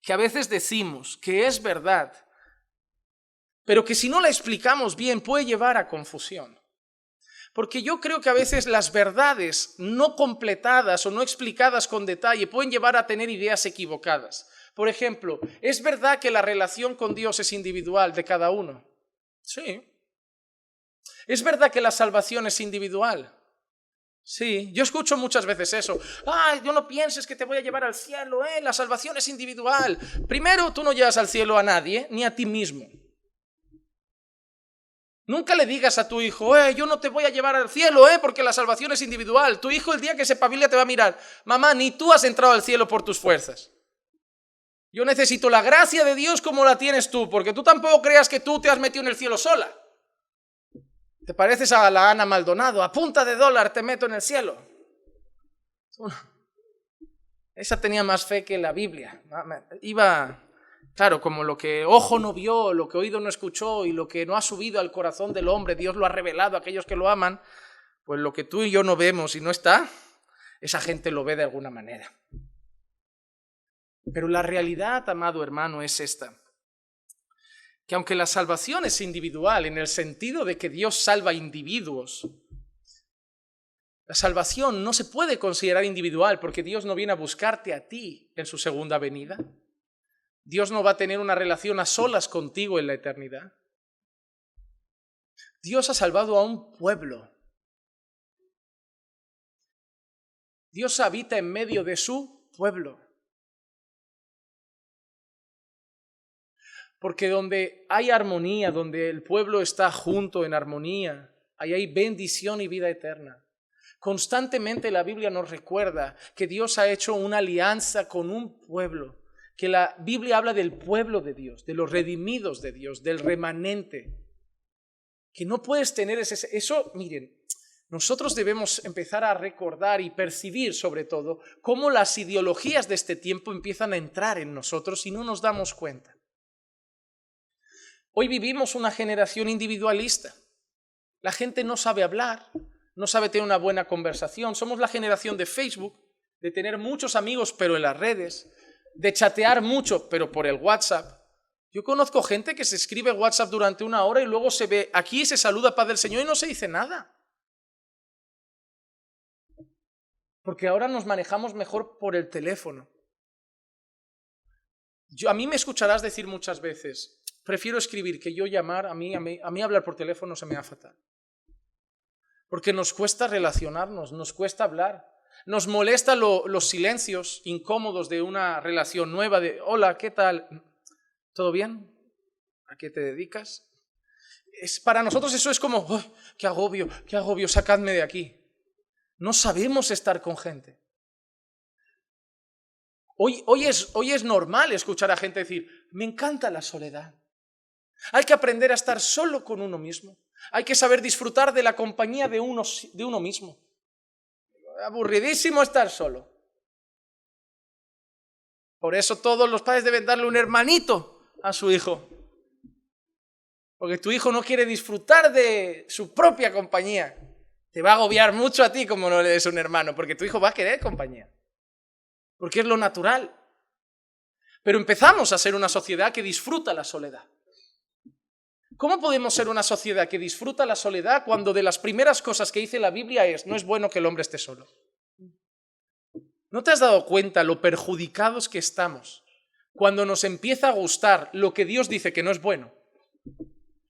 que a veces decimos que es verdad, pero que si no la explicamos bien puede llevar a confusión. Porque yo creo que a veces las verdades no completadas o no explicadas con detalle pueden llevar a tener ideas equivocadas. Por ejemplo, ¿es verdad que la relación con Dios es individual de cada uno? Sí. ¿Es verdad que la salvación es individual? Sí, yo escucho muchas veces eso. Ay, no pienses que te voy a llevar al cielo, la salvación es individual. Primero, tú no llevas al cielo a nadie, ni a ti mismo. Nunca le digas a tu hijo: yo no te voy a llevar al cielo, porque la salvación es individual. Tu hijo el día que se pavila te va a mirar: mamá, ni tú has entrado al cielo por tus fuerzas. Yo necesito la gracia de Dios como la tienes tú, porque tú tampoco creas que tú te has metido en el cielo sola. Te pareces a la Ana Maldonado: a punta de dólar te meto en el cielo. Esa tenía más fe que la Biblia. Iba, claro, como lo que ojo no vio, lo que oído no escuchó y lo que no ha subido al corazón del hombre, Dios lo ha revelado a aquellos que lo aman. Pues lo que tú y yo no vemos y no está, esa gente lo ve de alguna manera. Pero la realidad, amado hermano, es esta: que aunque la salvación es individual en el sentido de que Dios salva individuos, la salvación no se puede considerar individual porque Dios no viene a buscarte a ti en su segunda venida. Dios no va a tener una relación a solas contigo en la eternidad. Dios ha salvado a un pueblo. Dios habita en medio de su pueblo. Porque donde hay armonía, donde el pueblo está junto en armonía, ahí hay bendición y vida eterna. Constantemente la Biblia nos recuerda que Dios ha hecho una alianza con un pueblo, que la Biblia habla del pueblo de Dios, de los redimidos de Dios, del remanente. Que no puedes tener eso, miren, nosotros debemos empezar a recordar y percibir sobre todo cómo las ideologías de este tiempo empiezan a entrar en nosotros y no nos damos cuenta. Hoy vivimos una generación individualista. La gente no sabe hablar, no sabe tener una buena conversación. Somos la generación de Facebook, de tener muchos amigos pero en las redes, de chatear mucho pero por el WhatsApp. Yo conozco gente que se escribe WhatsApp durante una hora y luego se ve aquí y se saluda paz del Señor y no se dice nada. Porque ahora nos manejamos mejor por el teléfono. A mí me escucharás decir muchas veces, prefiero escribir que yo llamar, a mí hablar por teléfono se me da fatal. Porque nos cuesta relacionarnos, nos cuesta hablar. Nos molesta los silencios incómodos de una relación nueva de hola, ¿qué tal? ¿Todo bien? ¿A qué te dedicas? Para nosotros eso es como, oh, qué agobio, sacadme de aquí. No sabemos estar con gente. Hoy es normal escuchar a gente decir, me encanta la soledad. Hay que aprender a estar solo con uno mismo. Hay que saber disfrutar de la compañía de uno mismo. Aburridísimo estar solo. Por eso todos los padres deben darle un hermanito a su hijo. Porque tu hijo no quiere disfrutar de su propia compañía. Te va a agobiar mucho a ti como no le des un hermano, porque tu hijo va a querer compañía. Porque es lo natural. Pero empezamos a ser una sociedad que disfruta la soledad. ¿Cómo podemos ser una sociedad que disfruta la soledad cuando de las primeras cosas que dice la Biblia no es bueno que el hombre esté solo? ¿No te has dado cuenta lo perjudicados que estamos cuando nos empieza a gustar lo que Dios dice que no es bueno?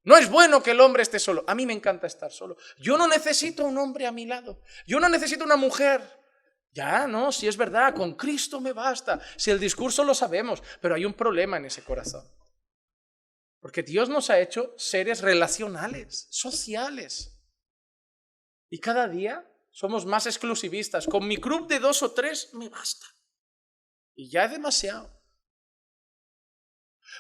No es bueno que el hombre esté solo. A mí me encanta estar solo. Yo no necesito un hombre a mi lado. Yo no necesito una mujer. Ya, no, si es verdad, con Cristo me basta. Si el discurso lo sabemos, pero hay un problema en ese corazón. Porque Dios nos ha hecho seres relacionales, sociales. Y cada día somos más exclusivistas. Con mi club de 2 o 3 me basta. Y ya es demasiado.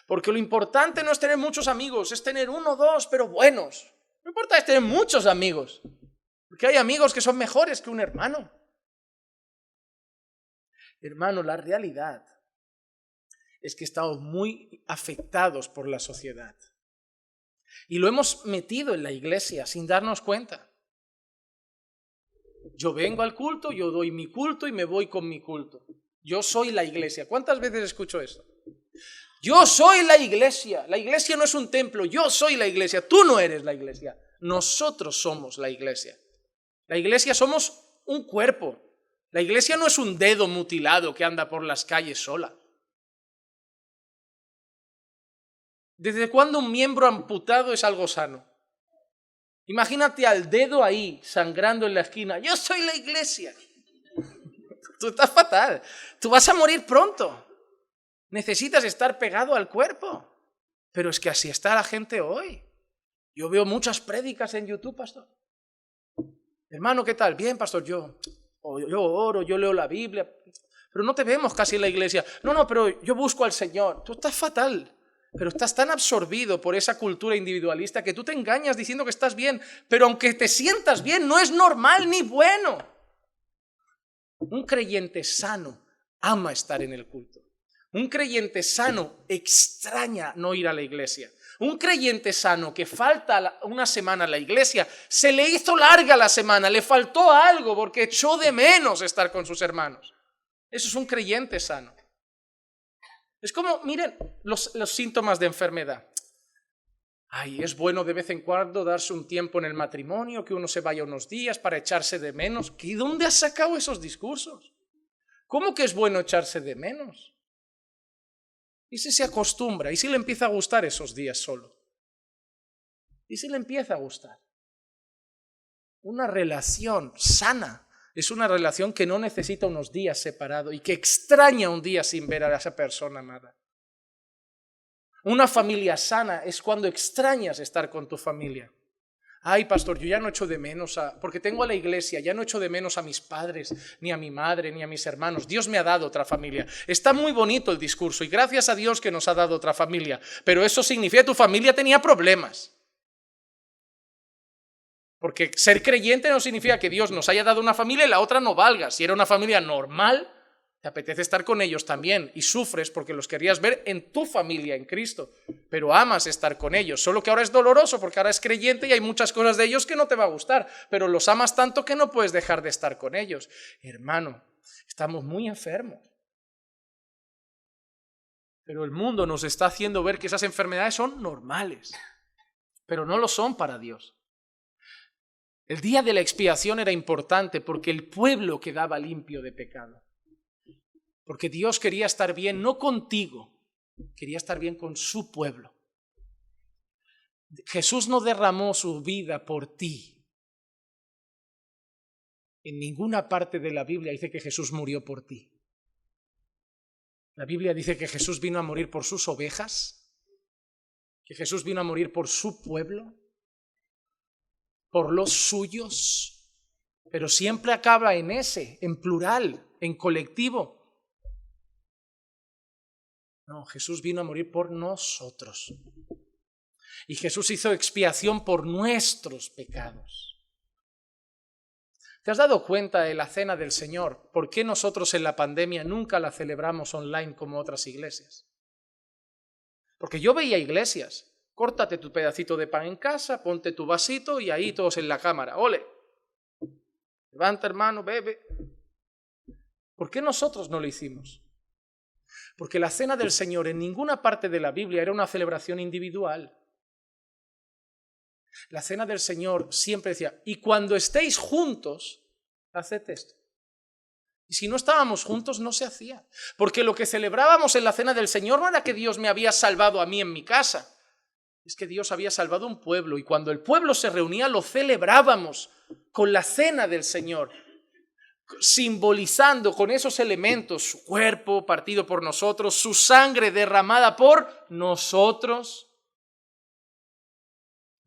Porque lo importante no es tener muchos amigos, es tener 1 o 2, pero buenos. Lo importante es tener muchos amigos. Porque hay amigos que son mejores que un hermano. Hermano, la realidad es que estamos muy afectados por la sociedad. Y lo hemos metido en la iglesia sin darnos cuenta. Yo vengo al culto, yo doy mi culto y me voy con mi culto. Yo soy la iglesia. ¿Cuántas veces escucho esto? Yo soy la iglesia. La iglesia no es un templo, yo soy la iglesia. Tú no eres la iglesia. Nosotros somos la iglesia. La iglesia somos un cuerpo. La iglesia no es un dedo mutilado que anda por las calles sola. ¿Desde cuándo un miembro amputado es algo sano? Imagínate al dedo ahí, sangrando en la esquina. Yo soy la iglesia. Tú estás fatal. Tú vas a morir pronto. Necesitas estar pegado al cuerpo. Pero es que así está la gente hoy. Yo veo muchas prédicas en YouTube, pastor. Hermano, ¿qué tal? Bien, pastor, yo oro, yo leo la Biblia. Pero no te vemos casi en la iglesia. No, pero yo busco al Señor. Tú estás fatal. Pero estás tan absorbido por esa cultura individualista que tú te engañas diciendo que estás bien, pero aunque te sientas bien, no es normal ni bueno. Un creyente sano ama estar en el culto. Un creyente sano extraña no ir a la iglesia. Un creyente sano que falta una semana a la iglesia, se le hizo larga la semana, le faltó algo porque echó de menos estar con sus hermanos. Eso es un creyente sano. Es como, miren, los síntomas de enfermedad. Ay, es bueno de vez en cuando darse un tiempo en el matrimonio, que uno se vaya unos días para echarse de menos. ¿Y dónde has sacado esos discursos? ¿Cómo que es bueno echarse de menos? ¿Y si se acostumbra? ¿Y si le empieza a gustar esos días solo? ¿Y si le empieza a gustar? Una relación sana es una relación que no necesita unos días separados y que extraña un día sin ver a esa persona amada. Una familia sana es cuando extrañas estar con tu familia. Ay, pastor, yo ya no echo de menos, porque tengo a la iglesia, ya no echo de menos a mis padres, ni a mi madre, ni a mis hermanos. Dios me ha dado otra familia. Está muy bonito el discurso y gracias a Dios que nos ha dado otra familia. Pero eso significa que tu familia tenía problemas. Porque ser creyente no significa que Dios nos haya dado una familia y la otra no valga. Si era una familia normal, te apetece estar con ellos también y sufres porque los querías ver en tu familia, en Cristo, pero amas estar con ellos. Solo que ahora es doloroso porque ahora es creyente y hay muchas cosas de ellos que no te va a gustar, pero los amas tanto que no puedes dejar de estar con ellos. Hermano, estamos muy enfermos. Pero el mundo nos está haciendo ver que esas enfermedades son normales, pero no lo son para Dios. El día de la expiación era importante porque el pueblo quedaba limpio de pecado. Porque Dios quería estar bien, no contigo, quería estar bien con su pueblo. Jesús no derramó su vida por ti. En ninguna parte de la Biblia dice que Jesús murió por ti. La Biblia dice que Jesús vino a morir por sus ovejas, que Jesús vino a morir por su pueblo, por los suyos, pero siempre acaba en ese, en plural, en colectivo. No, Jesús vino a morir por nosotros. Y Jesús hizo expiación por nuestros pecados. ¿Te has dado cuenta de la cena del Señor? ¿Por qué nosotros en la pandemia nunca la celebramos online como otras iglesias? Porque yo veía iglesias. Córtate tu pedacito de pan en casa, ponte tu vasito y ahí todos en la cámara. ¡Ole! Levanta, hermano, bebe. ¿Por qué nosotros no lo hicimos? Porque la cena del Señor en ninguna parte de la Biblia era una celebración individual. La cena del Señor siempre decía, y cuando estéis juntos, haced esto. Y si no estábamos juntos, no se hacía. Porque lo que celebrábamos en la cena del Señor no era que Dios me había salvado a mí en mi casa. Es que Dios había salvado un pueblo y cuando el pueblo se reunía lo celebrábamos con la cena del Señor, simbolizando con esos elementos su cuerpo partido por nosotros, su sangre derramada por nosotros.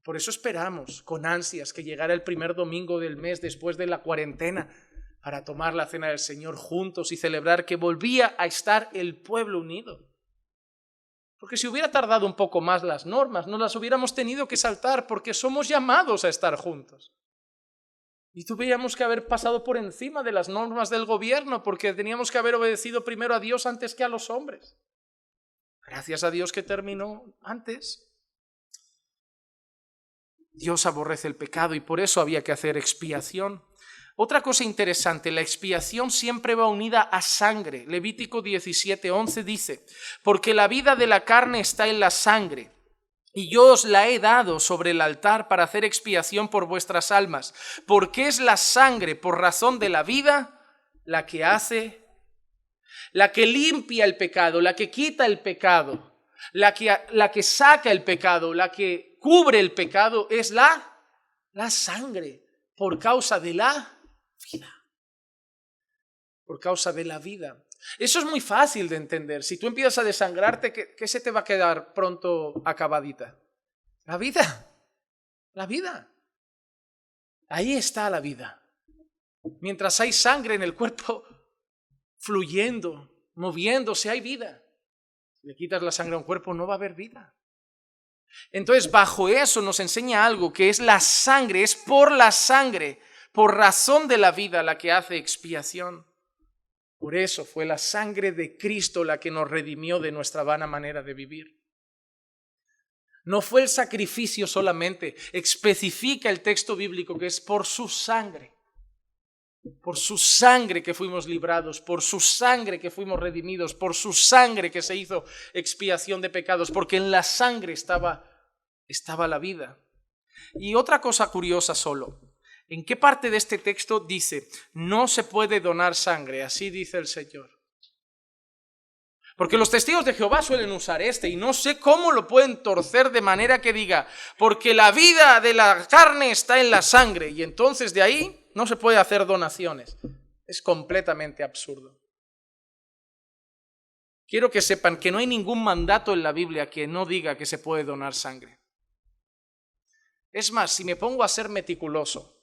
Por eso esperamos con ansias que llegara el primer domingo del mes después de la cuarentena para tomar la cena del Señor juntos y celebrar que volvía a estar el pueblo unido. Porque si hubiera tardado un poco más las normas, no las hubiéramos tenido que saltar porque somos llamados a estar juntos. Y tuviéramos que haber pasado por encima de las normas del gobierno porque teníamos que haber obedecido primero a Dios antes que a los hombres. Gracias a Dios que terminó antes. Dios aborrece el pecado y por eso había que hacer expiación. Otra cosa interesante, la expiación siempre va unida a sangre. Levítico 17:11 dice, porque la vida de la carne está en la sangre, y yo os la he dado sobre el altar para hacer expiación por vuestras almas, porque es la sangre, por razón de la vida, la que limpia el pecado, la que quita el pecado, la que saca el pecado, la que cubre el pecado, es la sangre, por causa de la vida. Por causa de la vida. Eso es muy fácil de entender. Si tú empiezas a desangrarte, ¿qué se te va a quedar pronto acabadita? La vida. La vida. Ahí está la vida. Mientras hay sangre en el cuerpo fluyendo, moviéndose, hay vida. Si le quitas la sangre a un cuerpo, no va a haber vida. Entonces, bajo eso nos enseña algo, que es la sangre, es por la sangre, por razón de la vida la que hace expiación. Por eso fue la sangre de Cristo la que nos redimió de nuestra vana manera de vivir. No fue el sacrificio solamente, especifica el texto bíblico que es por su sangre que fuimos librados, por su sangre que fuimos redimidos, por su sangre que se hizo expiación de pecados, porque en la sangre estaba la vida. Y otra cosa curiosa solo, ¿en qué parte de este texto dice, no se puede donar sangre? Así dice el Señor. Porque los testigos de Jehová suelen usar y no sé cómo lo pueden torcer de manera que diga, porque la vida de la carne está en la sangre, y entonces de ahí no se puede hacer donaciones. Es completamente absurdo. Quiero que sepan que no hay ningún mandato en la Biblia que no diga que se puede donar sangre. Es más, si me pongo a ser meticuloso,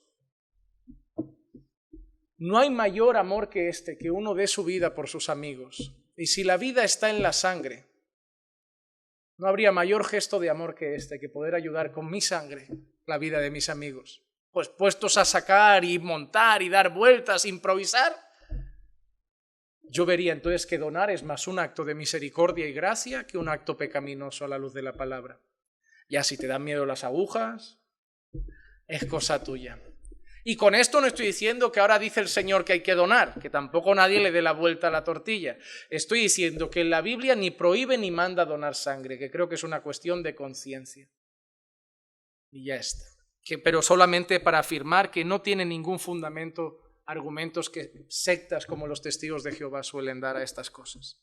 no hay mayor amor que que uno dé su vida por sus amigos. Y si la vida está en la sangre, no habría mayor gesto de amor que que poder ayudar con mi sangre la vida de mis amigos. pues puestos a sacar y montar y dar vueltas, improvisar, yo vería entonces que donar es más un acto de misericordia y gracia que un acto pecaminoso a la luz de la palabra. Ya si te dan miedo las agujas, es cosa tuya. Y con esto no estoy diciendo que ahora dice el Señor que hay que donar, que tampoco nadie le dé la vuelta a la tortilla. Estoy diciendo que en la Biblia ni prohíbe ni manda donar sangre, que creo que es una cuestión de conciencia. Y ya está. Pero solamente para afirmar que no tiene ningún fundamento argumentos que sectas como los testigos de Jehová suelen dar a estas cosas.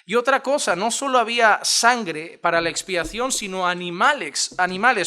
Y otra cosa, no solo había sangre para la expiación, sino animales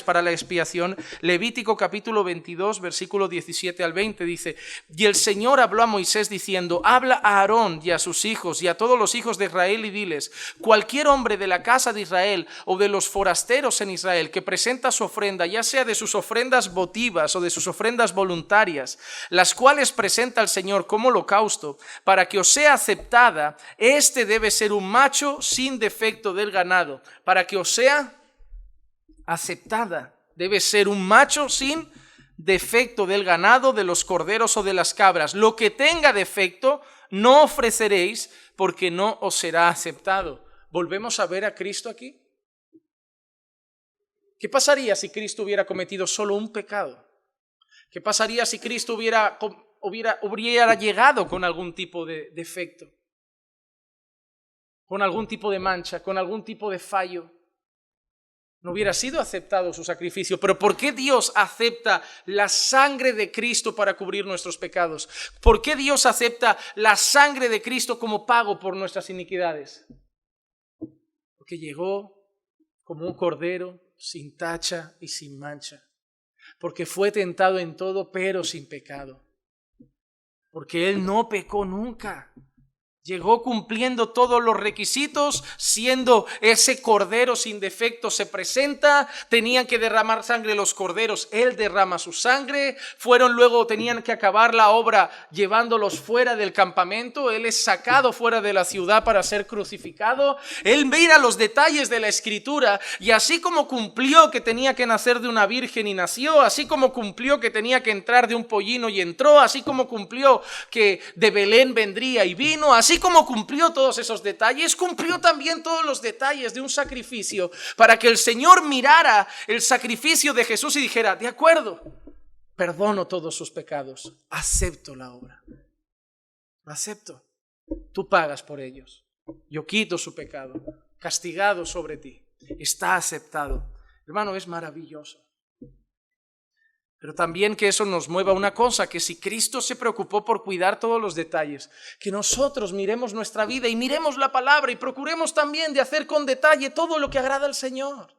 para la expiación. Levítico capítulo 22, versículo 17 al 20 dice: y el Señor habló a Moisés diciendo: habla a Aarón y a sus hijos y a todos los hijos de Israel y diles: cualquier hombre de la casa de Israel o de los forasteros en Israel que presenta su ofrenda, ya sea de sus ofrendas votivas o de sus ofrendas voluntarias, las cuales presenta al Señor como holocausto, para que os sea aceptada, este debe ser un macho sin defecto del ganado. Para que os sea aceptada, debe ser un macho sin defecto del ganado, de los corderos o de las cabras. Lo que tenga defecto no ofreceréis, porque no os será aceptado. ¿Volvemos a ver a Cristo aquí? ¿Qué pasaría si Cristo hubiera cometido solo un pecado? ¿Qué pasaría si Cristo hubiera llegado con algún tipo de defecto? Con algún tipo de mancha, con algún tipo de fallo, no hubiera sido aceptado su sacrificio. Pero ¿por qué Dios acepta la sangre de Cristo para cubrir nuestros pecados? ¿Por qué Dios acepta la sangre de Cristo como pago por nuestras iniquidades? Porque llegó como un cordero sin tacha y sin mancha. Porque fue tentado en todo, pero sin pecado. Porque Él no pecó nunca. Llegó cumpliendo todos los requisitos, siendo ese cordero sin defecto. Se presenta, tenían que derramar sangre los corderos, Él derrama su sangre. Tenían que acabar la obra llevándolos fuera del campamento. Él es sacado fuera de la ciudad para ser crucificado. Él mira los detalles de la escritura y así como cumplió que tenía que nacer de una virgen y nació, así como cumplió que tenía que entrar de un pollino y entró, así como cumplió que de Belén vendría y vino, así como cumplió todos esos detalles, cumplió también todos los detalles de un sacrificio para que el Señor mirara el sacrificio de Jesús y dijera: de acuerdo, perdono todos sus pecados, acepto la obra, acepto, tú pagas por ellos, yo quito su pecado, castigado sobre ti, está aceptado. Hermano, es maravilloso. Pero también que eso nos mueva una cosa, que si Cristo se preocupó por cuidar todos los detalles, que nosotros miremos nuestra vida y miremos la palabra y procuremos también de hacer con detalle todo lo que agrada al Señor.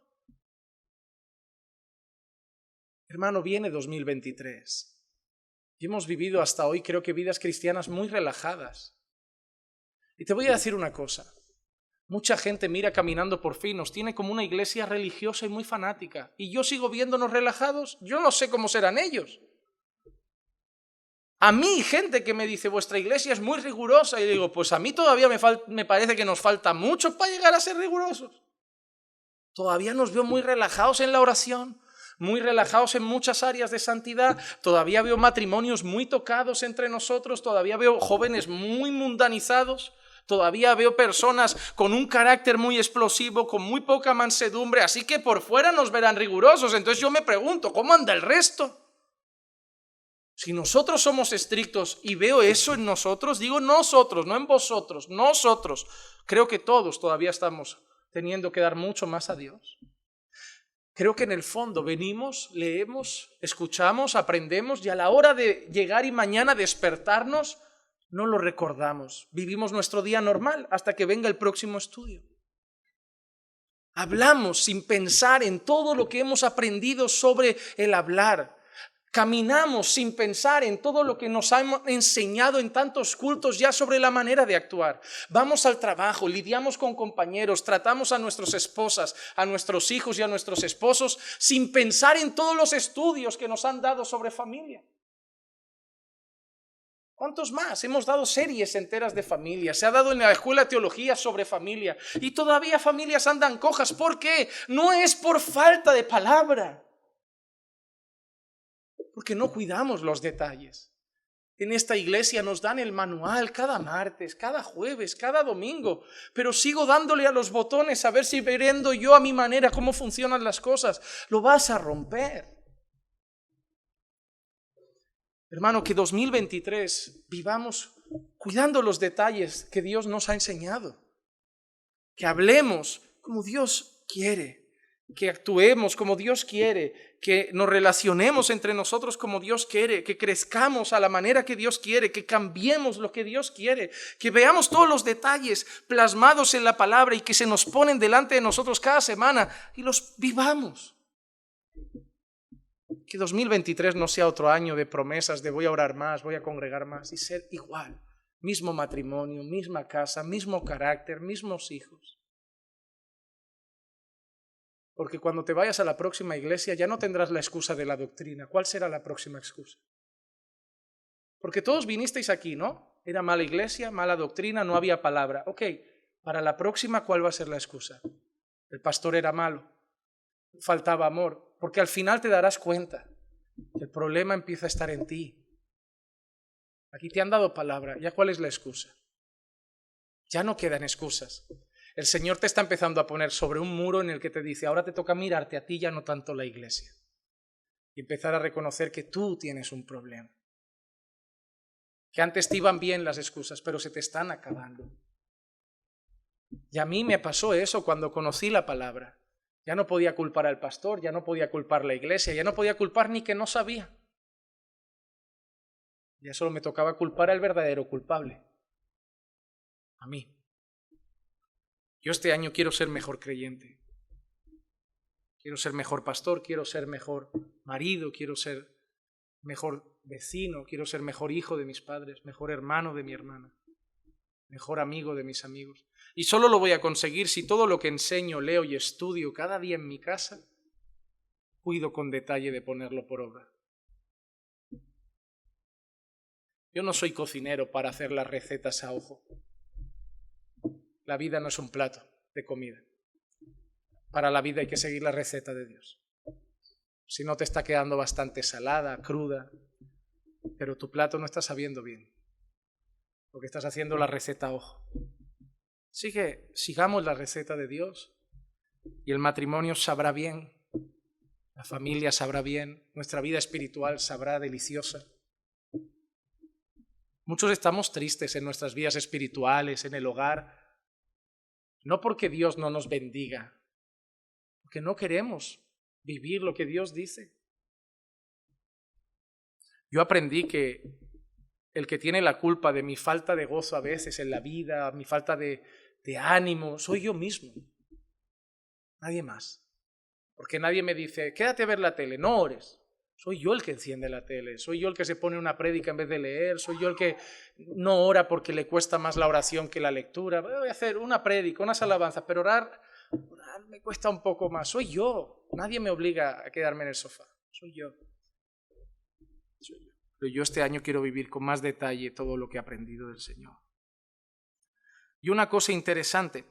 Hermano, viene 2023 y hemos vivido hasta hoy, creo que vidas cristianas muy relajadas. Y te voy a decir una cosa. Mucha gente mira Caminando por Fin, nos tiene como una iglesia religiosa y muy fanática. Y yo sigo viéndonos relajados. Yo no sé cómo serán ellos. A mí, gente que me dice: vuestra iglesia es muy rigurosa. Y digo: pues a mí todavía me parece que nos falta mucho para llegar a ser rigurosos. Todavía nos veo muy relajados en la oración, muy relajados en muchas áreas de santidad. Todavía veo matrimonios muy tocados entre nosotros. Todavía veo jóvenes muy mundanizados. Todavía veo personas con un carácter muy explosivo, con muy poca mansedumbre, así que por fuera nos verán rigurosos. Entonces yo me pregunto: ¿cómo anda el resto? Si nosotros somos estrictos y veo eso en nosotros, digo nosotros, no en vosotros, nosotros, creo que todos todavía estamos teniendo que dar mucho más a Dios. Creo que en el fondo venimos, leemos, escuchamos, aprendemos y a la hora de llegar y mañana despertarnos, no lo recordamos. Vivimos nuestro día normal hasta que venga el próximo estudio. Hablamos sin pensar en todo lo que hemos aprendido sobre el hablar. Caminamos sin pensar en todo lo que nos han enseñado en tantos cultos ya sobre la manera de actuar. Vamos al trabajo, lidiamos con compañeros, tratamos a nuestras esposas, a nuestros hijos y a nuestros esposos sin pensar en todos los estudios que nos han dado sobre familia. ¿Cuántos más? Hemos dado series enteras de familia. Se ha dado en la escuela de teología sobre familia. Y todavía familias andan cojas. ¿Por qué? No es por falta de palabra. Porque no cuidamos los detalles. En esta iglesia nos dan el manual cada martes, cada jueves, cada domingo, pero sigo dándole a los botones a ver si viendo yo a mi manera cómo funcionan las cosas. Lo vas a romper. Hermano, que 2023 vivamos cuidando los detalles que Dios nos ha enseñado. Que hablemos como Dios quiere, que actuemos como Dios quiere, que nos relacionemos entre nosotros como Dios quiere, que crezcamos a la manera que Dios quiere, que cambiemos lo que Dios quiere, que veamos todos los detalles plasmados en la palabra y que se nos ponen delante de nosotros cada semana y los vivamos. Que 2023 no sea otro año de promesas de voy a orar más, voy a congregar más y ser igual. Mismo matrimonio, misma casa, mismo carácter, mismos hijos. Porque cuando te vayas a la próxima iglesia ya no tendrás la excusa de la doctrina. ¿Cuál será la próxima excusa? Porque todos vinisteis aquí, ¿no? Era mala iglesia, mala doctrina, no había palabra. Ok, para la próxima, ¿cuál va a ser la excusa? El pastor era malo, faltaba amor. Porque al final te darás cuenta que el problema empieza a estar en ti. Aquí te han dado palabra, ¿ya cuál es la excusa? Ya no quedan excusas. El Señor te está empezando a poner sobre un muro en el que te dice, ahora te toca mirarte a ti, ya no tanto la iglesia. Y empezar a reconocer que tú tienes un problema. Que antes te iban bien las excusas, pero se te están acabando. Y a mí me pasó eso cuando conocí la palabra. Ya no podía culpar al pastor, ya no podía culpar la iglesia, ya no podía culpar ni que no sabía. Ya solo me tocaba culpar al verdadero culpable. A mí. Yo este año quiero ser mejor creyente. Quiero ser mejor pastor, quiero ser mejor marido, quiero ser mejor vecino, quiero ser mejor hijo de mis padres, mejor hermano de mi hermana, mejor amigo de mis amigos. Y solo lo voy a conseguir si todo lo que enseño, leo y estudio cada día en mi casa, cuido con detalle de ponerlo por obra. Yo no soy cocinero para hacer las recetas a ojo. La vida no es un plato de comida. Para la vida hay que seguir la receta de Dios. Si no te está quedando bastante salada, cruda, pero tu plato no está sabiendo bien, porque estás haciendo la receta a ojo. Así que sigamos la receta de Dios y el matrimonio sabrá bien, la familia sabrá bien, nuestra vida espiritual sabrá deliciosa. Muchos estamos tristes en nuestras vidas espirituales, en el hogar, no porque Dios no nos bendiga, porque no queremos vivir lo que Dios dice. Yo aprendí que el que tiene la culpa de mi falta de gozo a veces en la vida, mi falta de ánimo, soy yo mismo, nadie más. Porque nadie me dice, quédate a ver la tele, no ores. Soy yo el que enciende la tele, soy yo el que se pone una prédica en vez de leer, soy yo el que no ora porque le cuesta más la oración que la lectura. Voy a hacer una prédica, unas alabanzas, pero orar me cuesta un poco más. Soy yo, nadie me obliga a quedarme en el sofá, soy yo. Pero yo este año quiero vivir con más detalle todo lo que he aprendido del Señor. Y una cosa interesante,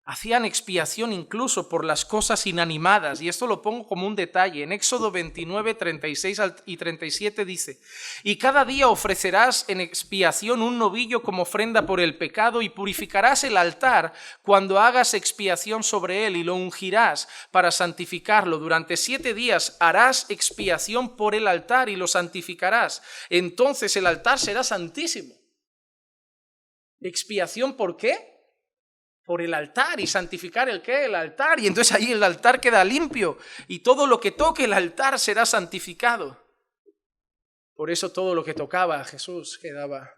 hacían expiación incluso por las cosas inanimadas, y esto lo pongo como un detalle. En Éxodo 29, 36 y 37 dice, y cada día ofrecerás en expiación un novillo como ofrenda por el pecado y purificarás el altar cuando hagas expiación sobre él y lo ungirás para santificarlo. Durante 7 días harás expiación por el altar y lo santificarás. Entonces el altar será santísimo. ¿Expiación por qué? Por el altar. ¿Y santificar el qué? El altar. Y entonces ahí el altar queda limpio y todo lo que toque el altar será santificado. Por eso todo lo que tocaba a Jesús quedaba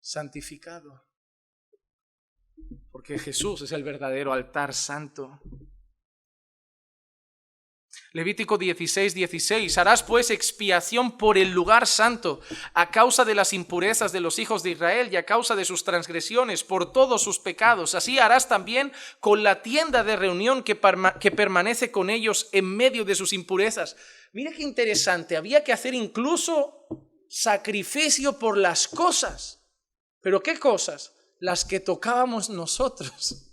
santificado. Porque Jesús es el verdadero altar santo. Levítico 16, 16. Harás pues expiación por el lugar santo a causa de las impurezas de los hijos de Israel y a causa de sus transgresiones, por todos sus pecados. Así harás también con la tienda de reunión que permanece con ellos en medio de sus impurezas. Mira qué interesante, había que hacer incluso sacrificio por las cosas. ¿Pero qué cosas? Las que tocábamos nosotros.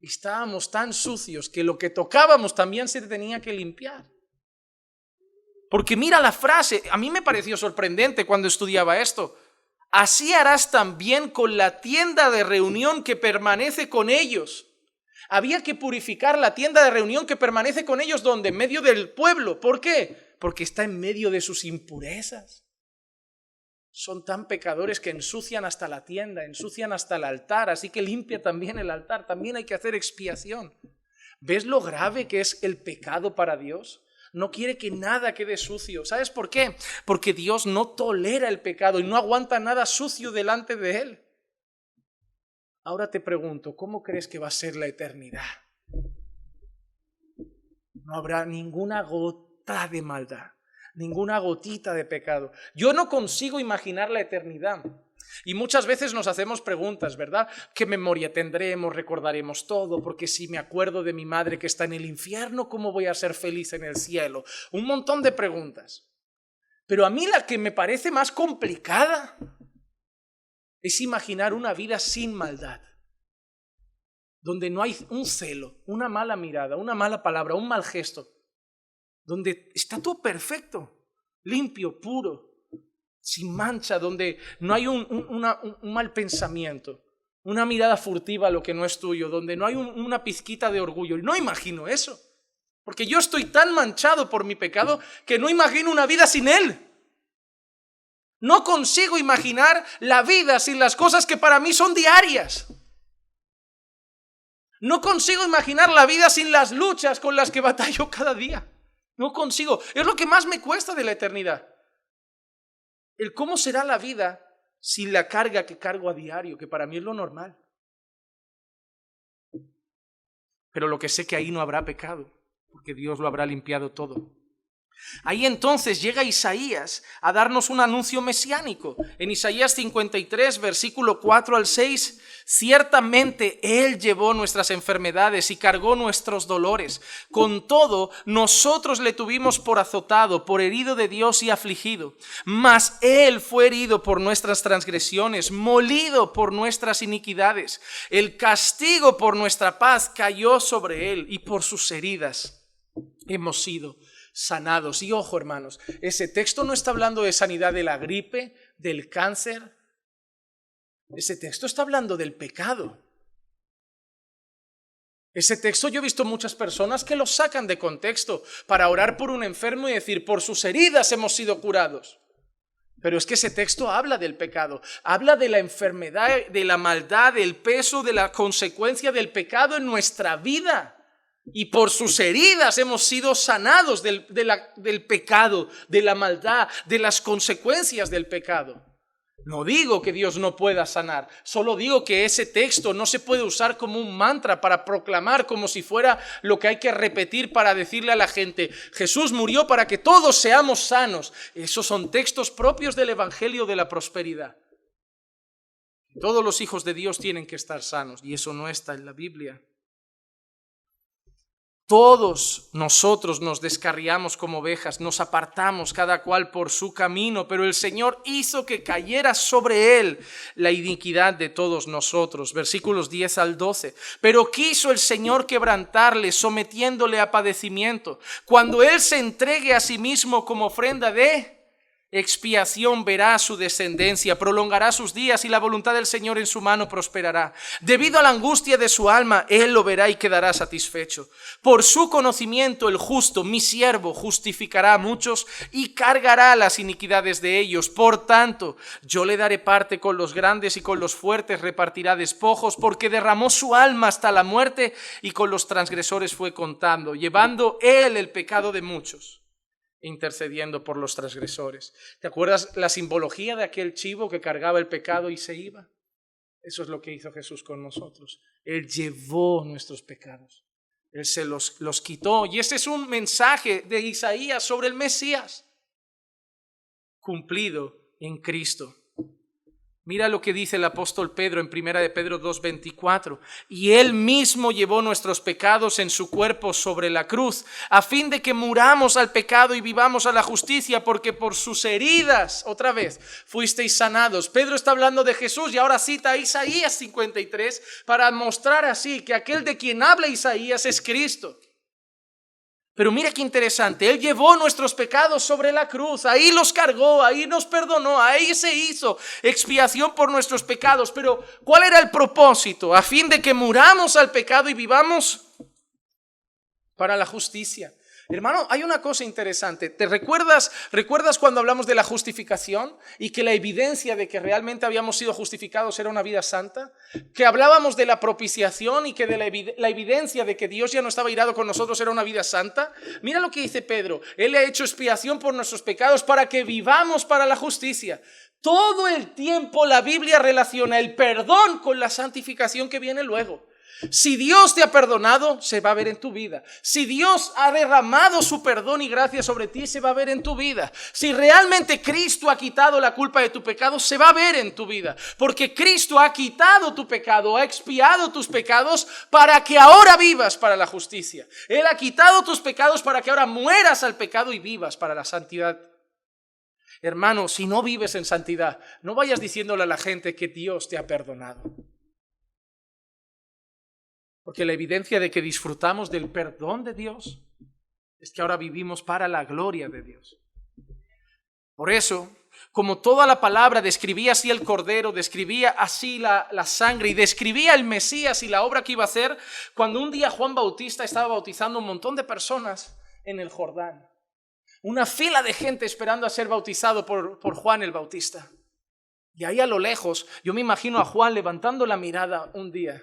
Estábamos tan sucios que lo que tocábamos también se tenía que limpiar. Porque mira la frase, a mí me pareció sorprendente cuando estudiaba esto. Así harás también con la tienda de reunión que permanece con ellos. Había que purificar la tienda de reunión que permanece con ellos, ¿dónde? En medio del pueblo. ¿Por qué? Porque está en medio de sus impurezas. Son tan pecadores que ensucian hasta la tienda, ensucian hasta el altar, así que limpia también el altar, también hay que hacer expiación. ¿Ves lo grave que es el pecado para Dios? No quiere que nada quede sucio. ¿Sabes por qué? Porque Dios no tolera el pecado y no aguanta nada sucio delante de Él. Ahora te pregunto, ¿cómo crees que va a ser la eternidad? No habrá ninguna gota de maldad, ninguna gotita de pecado. Yo no consigo imaginar la eternidad. Y muchas veces nos hacemos preguntas, ¿verdad? ¿Qué memoria tendremos? ¿Recordaremos todo? Porque si me acuerdo de mi madre que está en el infierno, ¿cómo voy a ser feliz en el cielo? Un montón de preguntas. Pero a mí la que me parece más complicada es imaginar una vida sin maldad, donde no hay un celo, una mala mirada, una mala palabra, un mal gesto, donde está todo perfecto, limpio, puro, sin mancha, donde no hay un mal pensamiento, una mirada furtiva a lo que no es tuyo, donde no hay una pizquita de orgullo. No imagino eso, porque yo estoy tan manchado por mi pecado que no imagino una vida sin él. No consigo imaginar la vida sin las cosas que para mí son diarias. No consigo imaginar la vida sin las luchas con las que batallo cada día. No consigo. Es lo que más me cuesta de la eternidad. El cómo será la vida sin la carga que cargo a diario, que para mí es lo normal. Pero lo que sé que ahí no habrá pecado, porque Dios lo habrá limpiado todo. Ahí entonces llega Isaías a darnos un anuncio mesiánico. En Isaías 53, versículo 4 al 6, ciertamente Él llevó nuestras enfermedades y cargó nuestros dolores. Con todo, nosotros le tuvimos por azotado, por herido de Dios y afligido. Mas Él fue herido por nuestras transgresiones, molido por nuestras iniquidades. El castigo por nuestra paz cayó sobre Él y por sus heridas hemos sido sanados. Y ojo, hermanos, ese texto no está hablando de sanidad de la gripe, del cáncer. Ese texto está hablando del pecado. Ese texto yo he visto muchas personas que lo sacan de contexto para orar por un enfermo y decir, por sus heridas hemos sido curados. Pero es que ese texto habla del pecado, habla de la enfermedad, de la maldad, del peso, de la consecuencia del pecado en nuestra vida. Y por sus heridas hemos sido sanados del pecado, de la maldad, de las consecuencias del pecado. No digo que Dios no pueda sanar, solo digo que ese texto no se puede usar como un mantra para proclamar como si fuera lo que hay que repetir para decirle a la gente, Jesús murió para que todos seamos sanos. Esos son textos propios del Evangelio de la prosperidad. Todos los hijos de Dios tienen que estar sanos y eso no está en la Biblia. Todos nosotros nos descarriamos como ovejas, nos apartamos cada cual por su camino, pero el Señor hizo que cayera sobre Él la iniquidad de todos nosotros. Versículos 10 al 12. Pero quiso el Señor quebrantarle, sometiéndole a padecimiento. Cuando Él se entregue a sí mismo como ofrenda de expiación, verá su descendencia, prolongará sus días y la voluntad del Señor en su mano prosperará. Debido a la angustia de su alma, Él lo verá y quedará satisfecho. Por su conocimiento, el justo, mi siervo, justificará a muchos y cargará las iniquidades de ellos. Por tanto, yo le daré parte con los grandes y con los fuertes repartirá despojos, porque derramó su alma hasta la muerte y con los transgresores fue contando, llevando Él el pecado de muchos, intercediendo por los transgresores. ¿Te acuerdas la simbología de aquel chivo que cargaba el pecado y se iba? Eso es lo que hizo Jesús con nosotros. Él llevó nuestros pecados. Él se los quitó. Y ese es un mensaje de Isaías sobre el Mesías cumplido en Cristo. Mira lo que dice el apóstol Pedro en 1 de Pedro 2:24. Y Él mismo llevó nuestros pecados en su cuerpo sobre la cruz, a fin de que muramos al pecado y vivamos a la justicia, porque por sus heridas, otra vez, fuisteis sanados. Pedro está hablando de Jesús y ahora cita a Isaías 53 para mostrar así que aquel de quien habla Isaías es Cristo. Pero mira qué interesante, Él llevó nuestros pecados sobre la cruz, ahí los cargó, ahí nos perdonó, ahí se hizo expiación por nuestros pecados. Pero ¿cuál era el propósito? A fin de que muramos al pecado y vivamos para la justicia. Hermano, hay una cosa interesante. ¿Te recuerdas cuando hablamos de la justificación y que la evidencia de que realmente habíamos sido justificados era una vida santa? Que hablábamos de la propiciación y que de la evidencia de que Dios ya no estaba irado con nosotros era una vida santa. Mira lo que dice Pedro. Él ha hecho expiación por nuestros pecados para que vivamos para la justicia. Todo el tiempo la Biblia relaciona el perdón con la santificación que viene luego. Si Dios te ha perdonado, se va a ver en tu vida. Si Dios ha derramado su perdón y gracia sobre ti, se va a ver en tu vida. Si realmente Cristo ha quitado la culpa de tu pecado, se va a ver en tu vida. Porque Cristo ha quitado tu pecado, ha expiado tus pecados para que ahora vivas para la justicia. Él ha quitado tus pecados para que ahora mueras al pecado y vivas para la santidad. Hermano, si no vives en santidad, no vayas diciéndole a la gente que Dios te ha perdonado. Porque la evidencia de que disfrutamos del perdón de Dios es que ahora vivimos para la gloria de Dios. Por eso, como toda la palabra describía así el Cordero, describía así la sangre y describía el Mesías y la obra que iba a hacer, cuando un día Juan Bautista estaba bautizando a un montón de personas en el Jordán. Una fila de gente esperando a ser bautizado por Juan el Bautista. Y ahí a lo lejos, yo me imagino a Juan levantando la mirada un día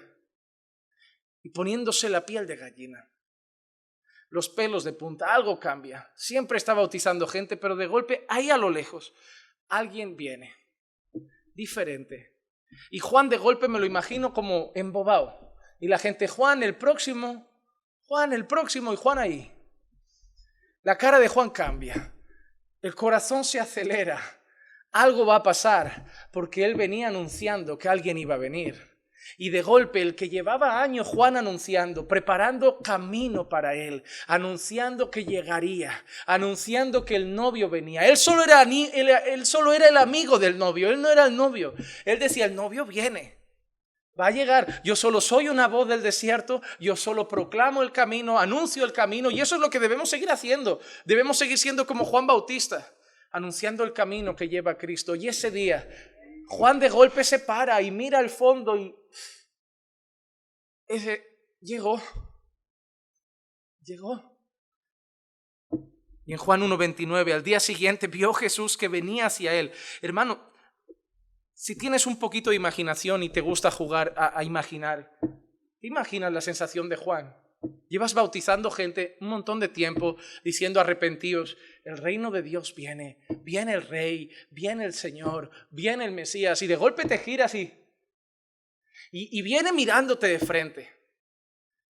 y poniéndose la piel de gallina, los pelos de punta, algo cambia. Siempre está bautizando gente, pero de golpe, ahí a lo lejos, alguien viene, diferente. Y Juan de golpe me lo imagino como embobado. Y la gente, Juan el próximo, y Juan ahí. La cara de Juan cambia, el corazón se acelera, algo va a pasar, porque él venía anunciando que alguien iba a venir. Y de golpe el que llevaba años Juan anunciando, preparando camino para él, anunciando que llegaría, anunciando que el novio venía. Él solo era el amigo del novio, él no era el novio. Él decía, el novio viene, va a llegar. Yo solo soy una voz del desierto, yo solo proclamo el camino, anuncio el camino. Y eso es lo que debemos seguir haciendo. Debemos seguir siendo como Juan Bautista, anunciando el camino que lleva a Cristo. Y ese día Juan de golpe se para y mira al fondo y llegó. Y en Juan 1:29, al día siguiente vio Jesús que venía hacia él. Hermano, si tienes un poquito de imaginación y te gusta jugar a imaginar, ¿te imaginas la sensación de Juan? Llevas bautizando gente un montón de tiempo, diciendo arrepentíos, el reino de Dios viene el Rey, viene el Señor, viene el Mesías, y de golpe te giras y viene mirándote de frente,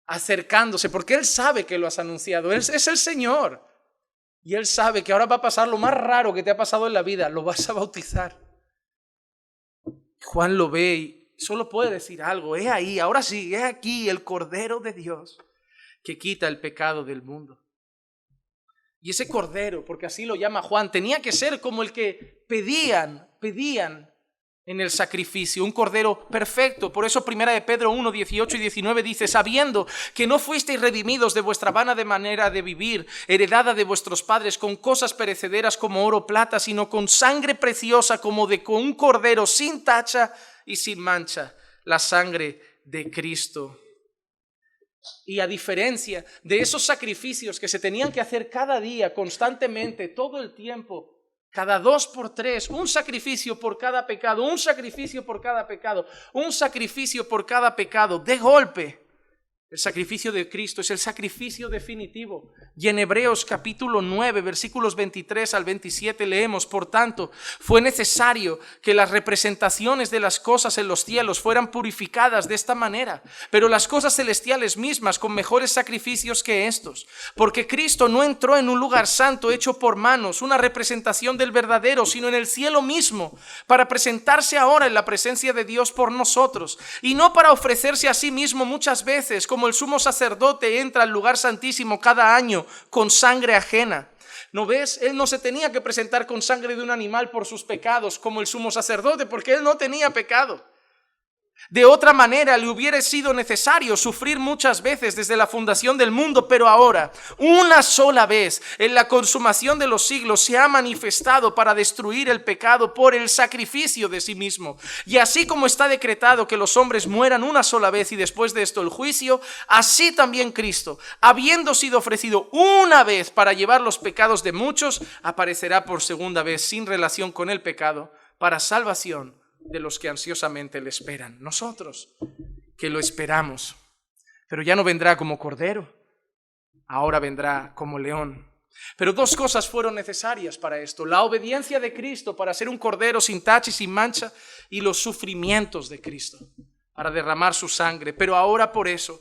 acercándose, porque Él sabe que lo has anunciado, Él es el Señor, y Él sabe que ahora va a pasar lo más raro que te ha pasado en la vida, lo vas a bautizar. Juan lo ve y solo puede decir algo, he ahí, ahora sí, he aquí el Cordero de Dios que quita el pecado del mundo. Y ese Cordero, porque así lo llama Juan, tenía que ser como el que pedían en el sacrificio, un Cordero perfecto. Por eso 1 de Pedro 1, 18 y 19 dice, sabiendo que no fuisteis redimidos de vuestra vana de manera de vivir, heredada de vuestros padres con cosas perecederas como oro o plata, sino con sangre preciosa como de con un Cordero sin tacha y sin mancha, la sangre de Cristo. Y a diferencia de esos sacrificios que se tenían que hacer cada día, constantemente, todo el tiempo, cada 2 por 3, un sacrificio por cada pecado, un sacrificio por cada pecado, un sacrificio por cada pecado, de golpe. El sacrificio de Cristo es el sacrificio definitivo. Y en Hebreos capítulo 9, versículos 23 al 27 leemos, por tanto, fue necesario que las representaciones de las cosas en los cielos fueran purificadas de esta manera, pero las cosas celestiales mismas con mejores sacrificios que estos, porque Cristo no entró en un lugar santo hecho por manos, una representación del verdadero, sino en el cielo mismo, para presentarse ahora en la presencia de Dios por nosotros, y no para ofrecerse a sí mismo muchas veces, como el sumo sacerdote entra al lugar santísimo cada año con sangre ajena. ¿No ves? Él no se tenía que presentar con sangre de un animal por sus pecados como el sumo sacerdote, porque él no tenía pecado. De otra manera, le hubiera sido necesario sufrir muchas veces desde la fundación del mundo, pero ahora, una sola vez, en la consumación de los siglos, se ha manifestado para destruir el pecado por el sacrificio de sí mismo. Y así como está decretado que los hombres mueran una sola vez y después de esto el juicio, así también Cristo, habiendo sido ofrecido una vez para llevar los pecados de muchos, aparecerá por segunda vez sin relación con el pecado para salvación de los que ansiosamente le esperan. Nosotros que lo esperamos, pero ya no vendrá como cordero, ahora vendrá como león. Pero dos cosas fueron necesarias para esto: la obediencia de Cristo para ser un cordero sin tacha y sin mancha, y los sufrimientos de Cristo para derramar su sangre. Pero ahora por eso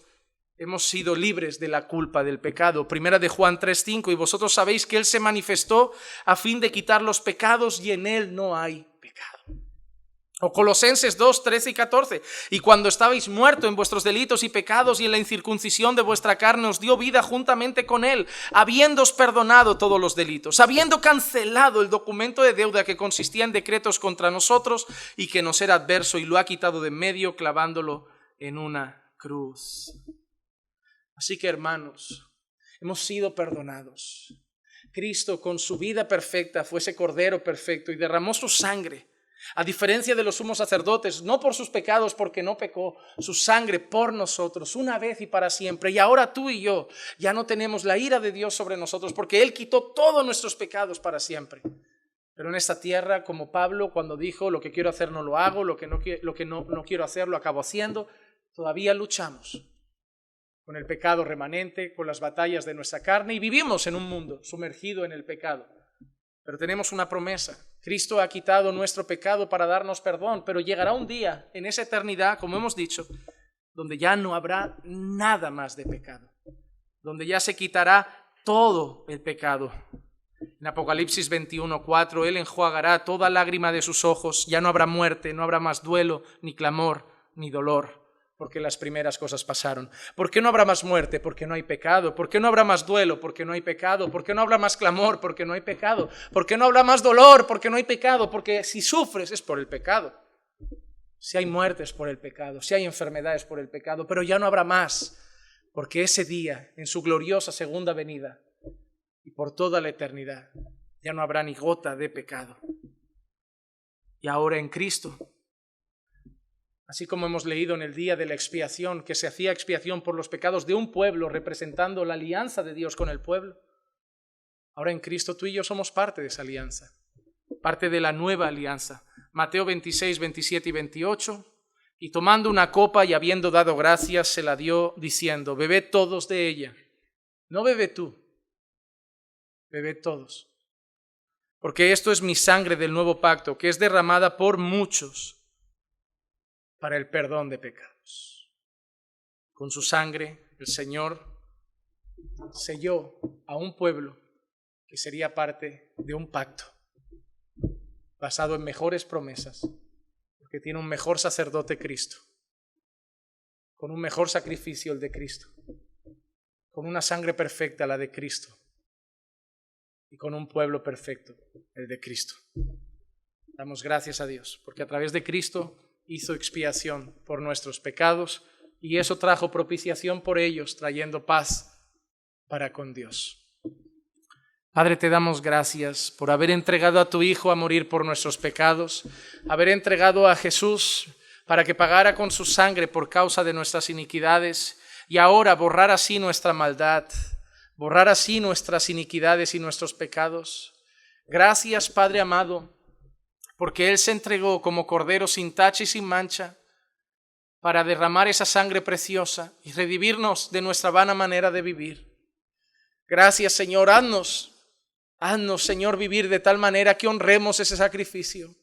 hemos sido libres de la culpa del pecado. Primera de Juan 3:5, y vosotros sabéis que Él se manifestó a fin de quitar los pecados y en Él no hay pecado. O Colosenses 2:13 y 14, y cuando estabais muertos en vuestros delitos y pecados y en la incircuncisión de vuestra carne, os dio vida juntamente con Él, habiéndoos perdonado todos los delitos, habiendo cancelado el documento de deuda que consistía en decretos contra nosotros y que nos era adverso, y lo ha quitado de en medio, clavándolo en una cruz. Así que, hermanos, hemos sido perdonados. Cristo, con su vida perfecta, fue ese cordero perfecto y derramó su sangre. A diferencia de los sumos sacerdotes, no por sus pecados, porque no pecó, su sangre por nosotros, una vez y para siempre. Y ahora tú y yo ya no tenemos la ira de Dios sobre nosotros, porque Él quitó todos nuestros pecados para siempre. Pero en esta tierra, como Pablo cuando dijo, lo que quiero hacer no lo hago, lo que no quiero hacer lo acabo haciendo, todavía luchamos con el pecado remanente, con las batallas de nuestra carne, y vivimos en un mundo sumergido en el pecado. Pero tenemos una promesa. Cristo ha quitado nuestro pecado para darnos perdón, pero llegará un día en esa eternidad, como hemos dicho, donde ya no habrá nada más de pecado, donde ya se quitará todo el pecado. En Apocalipsis 21:4, Él enjuagará toda lágrima de sus ojos, ya no habrá muerte, no habrá más duelo, ni clamor, ni dolor, porque las primeras cosas pasaron. ¿Por qué no habrá más muerte? Porque no hay pecado. ¿Por qué no habrá más duelo? Porque no hay pecado. ¿Por qué no habrá más clamor? Porque no hay pecado. ¿Por qué no habrá más dolor? Porque no hay pecado. Porque si sufres es por el pecado. Si hay muertes por el pecado, si hay enfermedades por el pecado, pero ya no habrá más, porque ese día, en su gloriosa segunda venida y por toda la eternidad, ya no habrá ni gota de pecado. Y ahora en Cristo, así como hemos leído en el día de la expiación, que se hacía expiación por los pecados de un pueblo representando la alianza de Dios con el pueblo, ahora en Cristo tú y yo somos parte de esa alianza, parte de la nueva alianza. Mateo 26, 27 y 28, y tomando una copa y habiendo dado gracias, se la dio diciendo, bebed todos de ella. No bebe tú, bebed todos. Porque esto es mi sangre del nuevo pacto, que es derramada por muchos para el perdón de pecados. Con su sangre, el Señor selló a un pueblo que sería parte de un pacto basado en mejores promesas, porque tiene un mejor sacerdote, Cristo, con un mejor sacrificio, el de Cristo, con una sangre perfecta, la de Cristo, y con un pueblo perfecto, el de Cristo. Damos gracias a Dios, porque a través de Cristo hizo expiación por nuestros pecados, y eso trajo propiciación por ellos, trayendo paz para con Dios. Padre, te damos gracias por haber entregado a tu Hijo a morir por nuestros pecados, haber entregado a Jesús para que pagara con su sangre por causa de nuestras iniquidades y ahora borrar así nuestra maldad, borrar así nuestras iniquidades y nuestros pecados. Gracias, Padre amado, porque Él se entregó como cordero sin tacha y sin mancha para derramar esa sangre preciosa y redimirnos de nuestra vana manera de vivir. Gracias, Señor, haznos, Señor, vivir de tal manera que honremos ese sacrificio.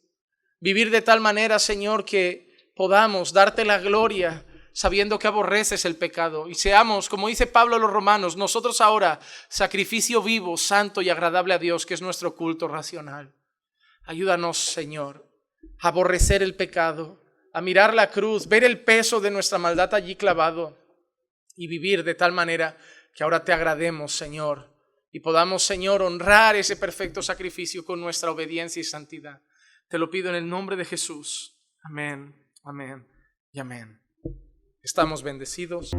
Vivir de tal manera, Señor, que podamos darte la gloria sabiendo que aborreces el pecado. Y seamos, como dice Pablo a los romanos, nosotros ahora sacrificio vivo, santo y agradable a Dios, que es nuestro culto racional. Ayúdanos, Señor, a aborrecer el pecado, a mirar la cruz, ver el peso de nuestra maldad allí clavado y vivir de tal manera que ahora te agrademos, Señor, y podamos, Señor, honrar ese perfecto sacrificio con nuestra obediencia y santidad. Te lo pido en el nombre de Jesús. Amén. Amén. y amén. Estamos bendecidos.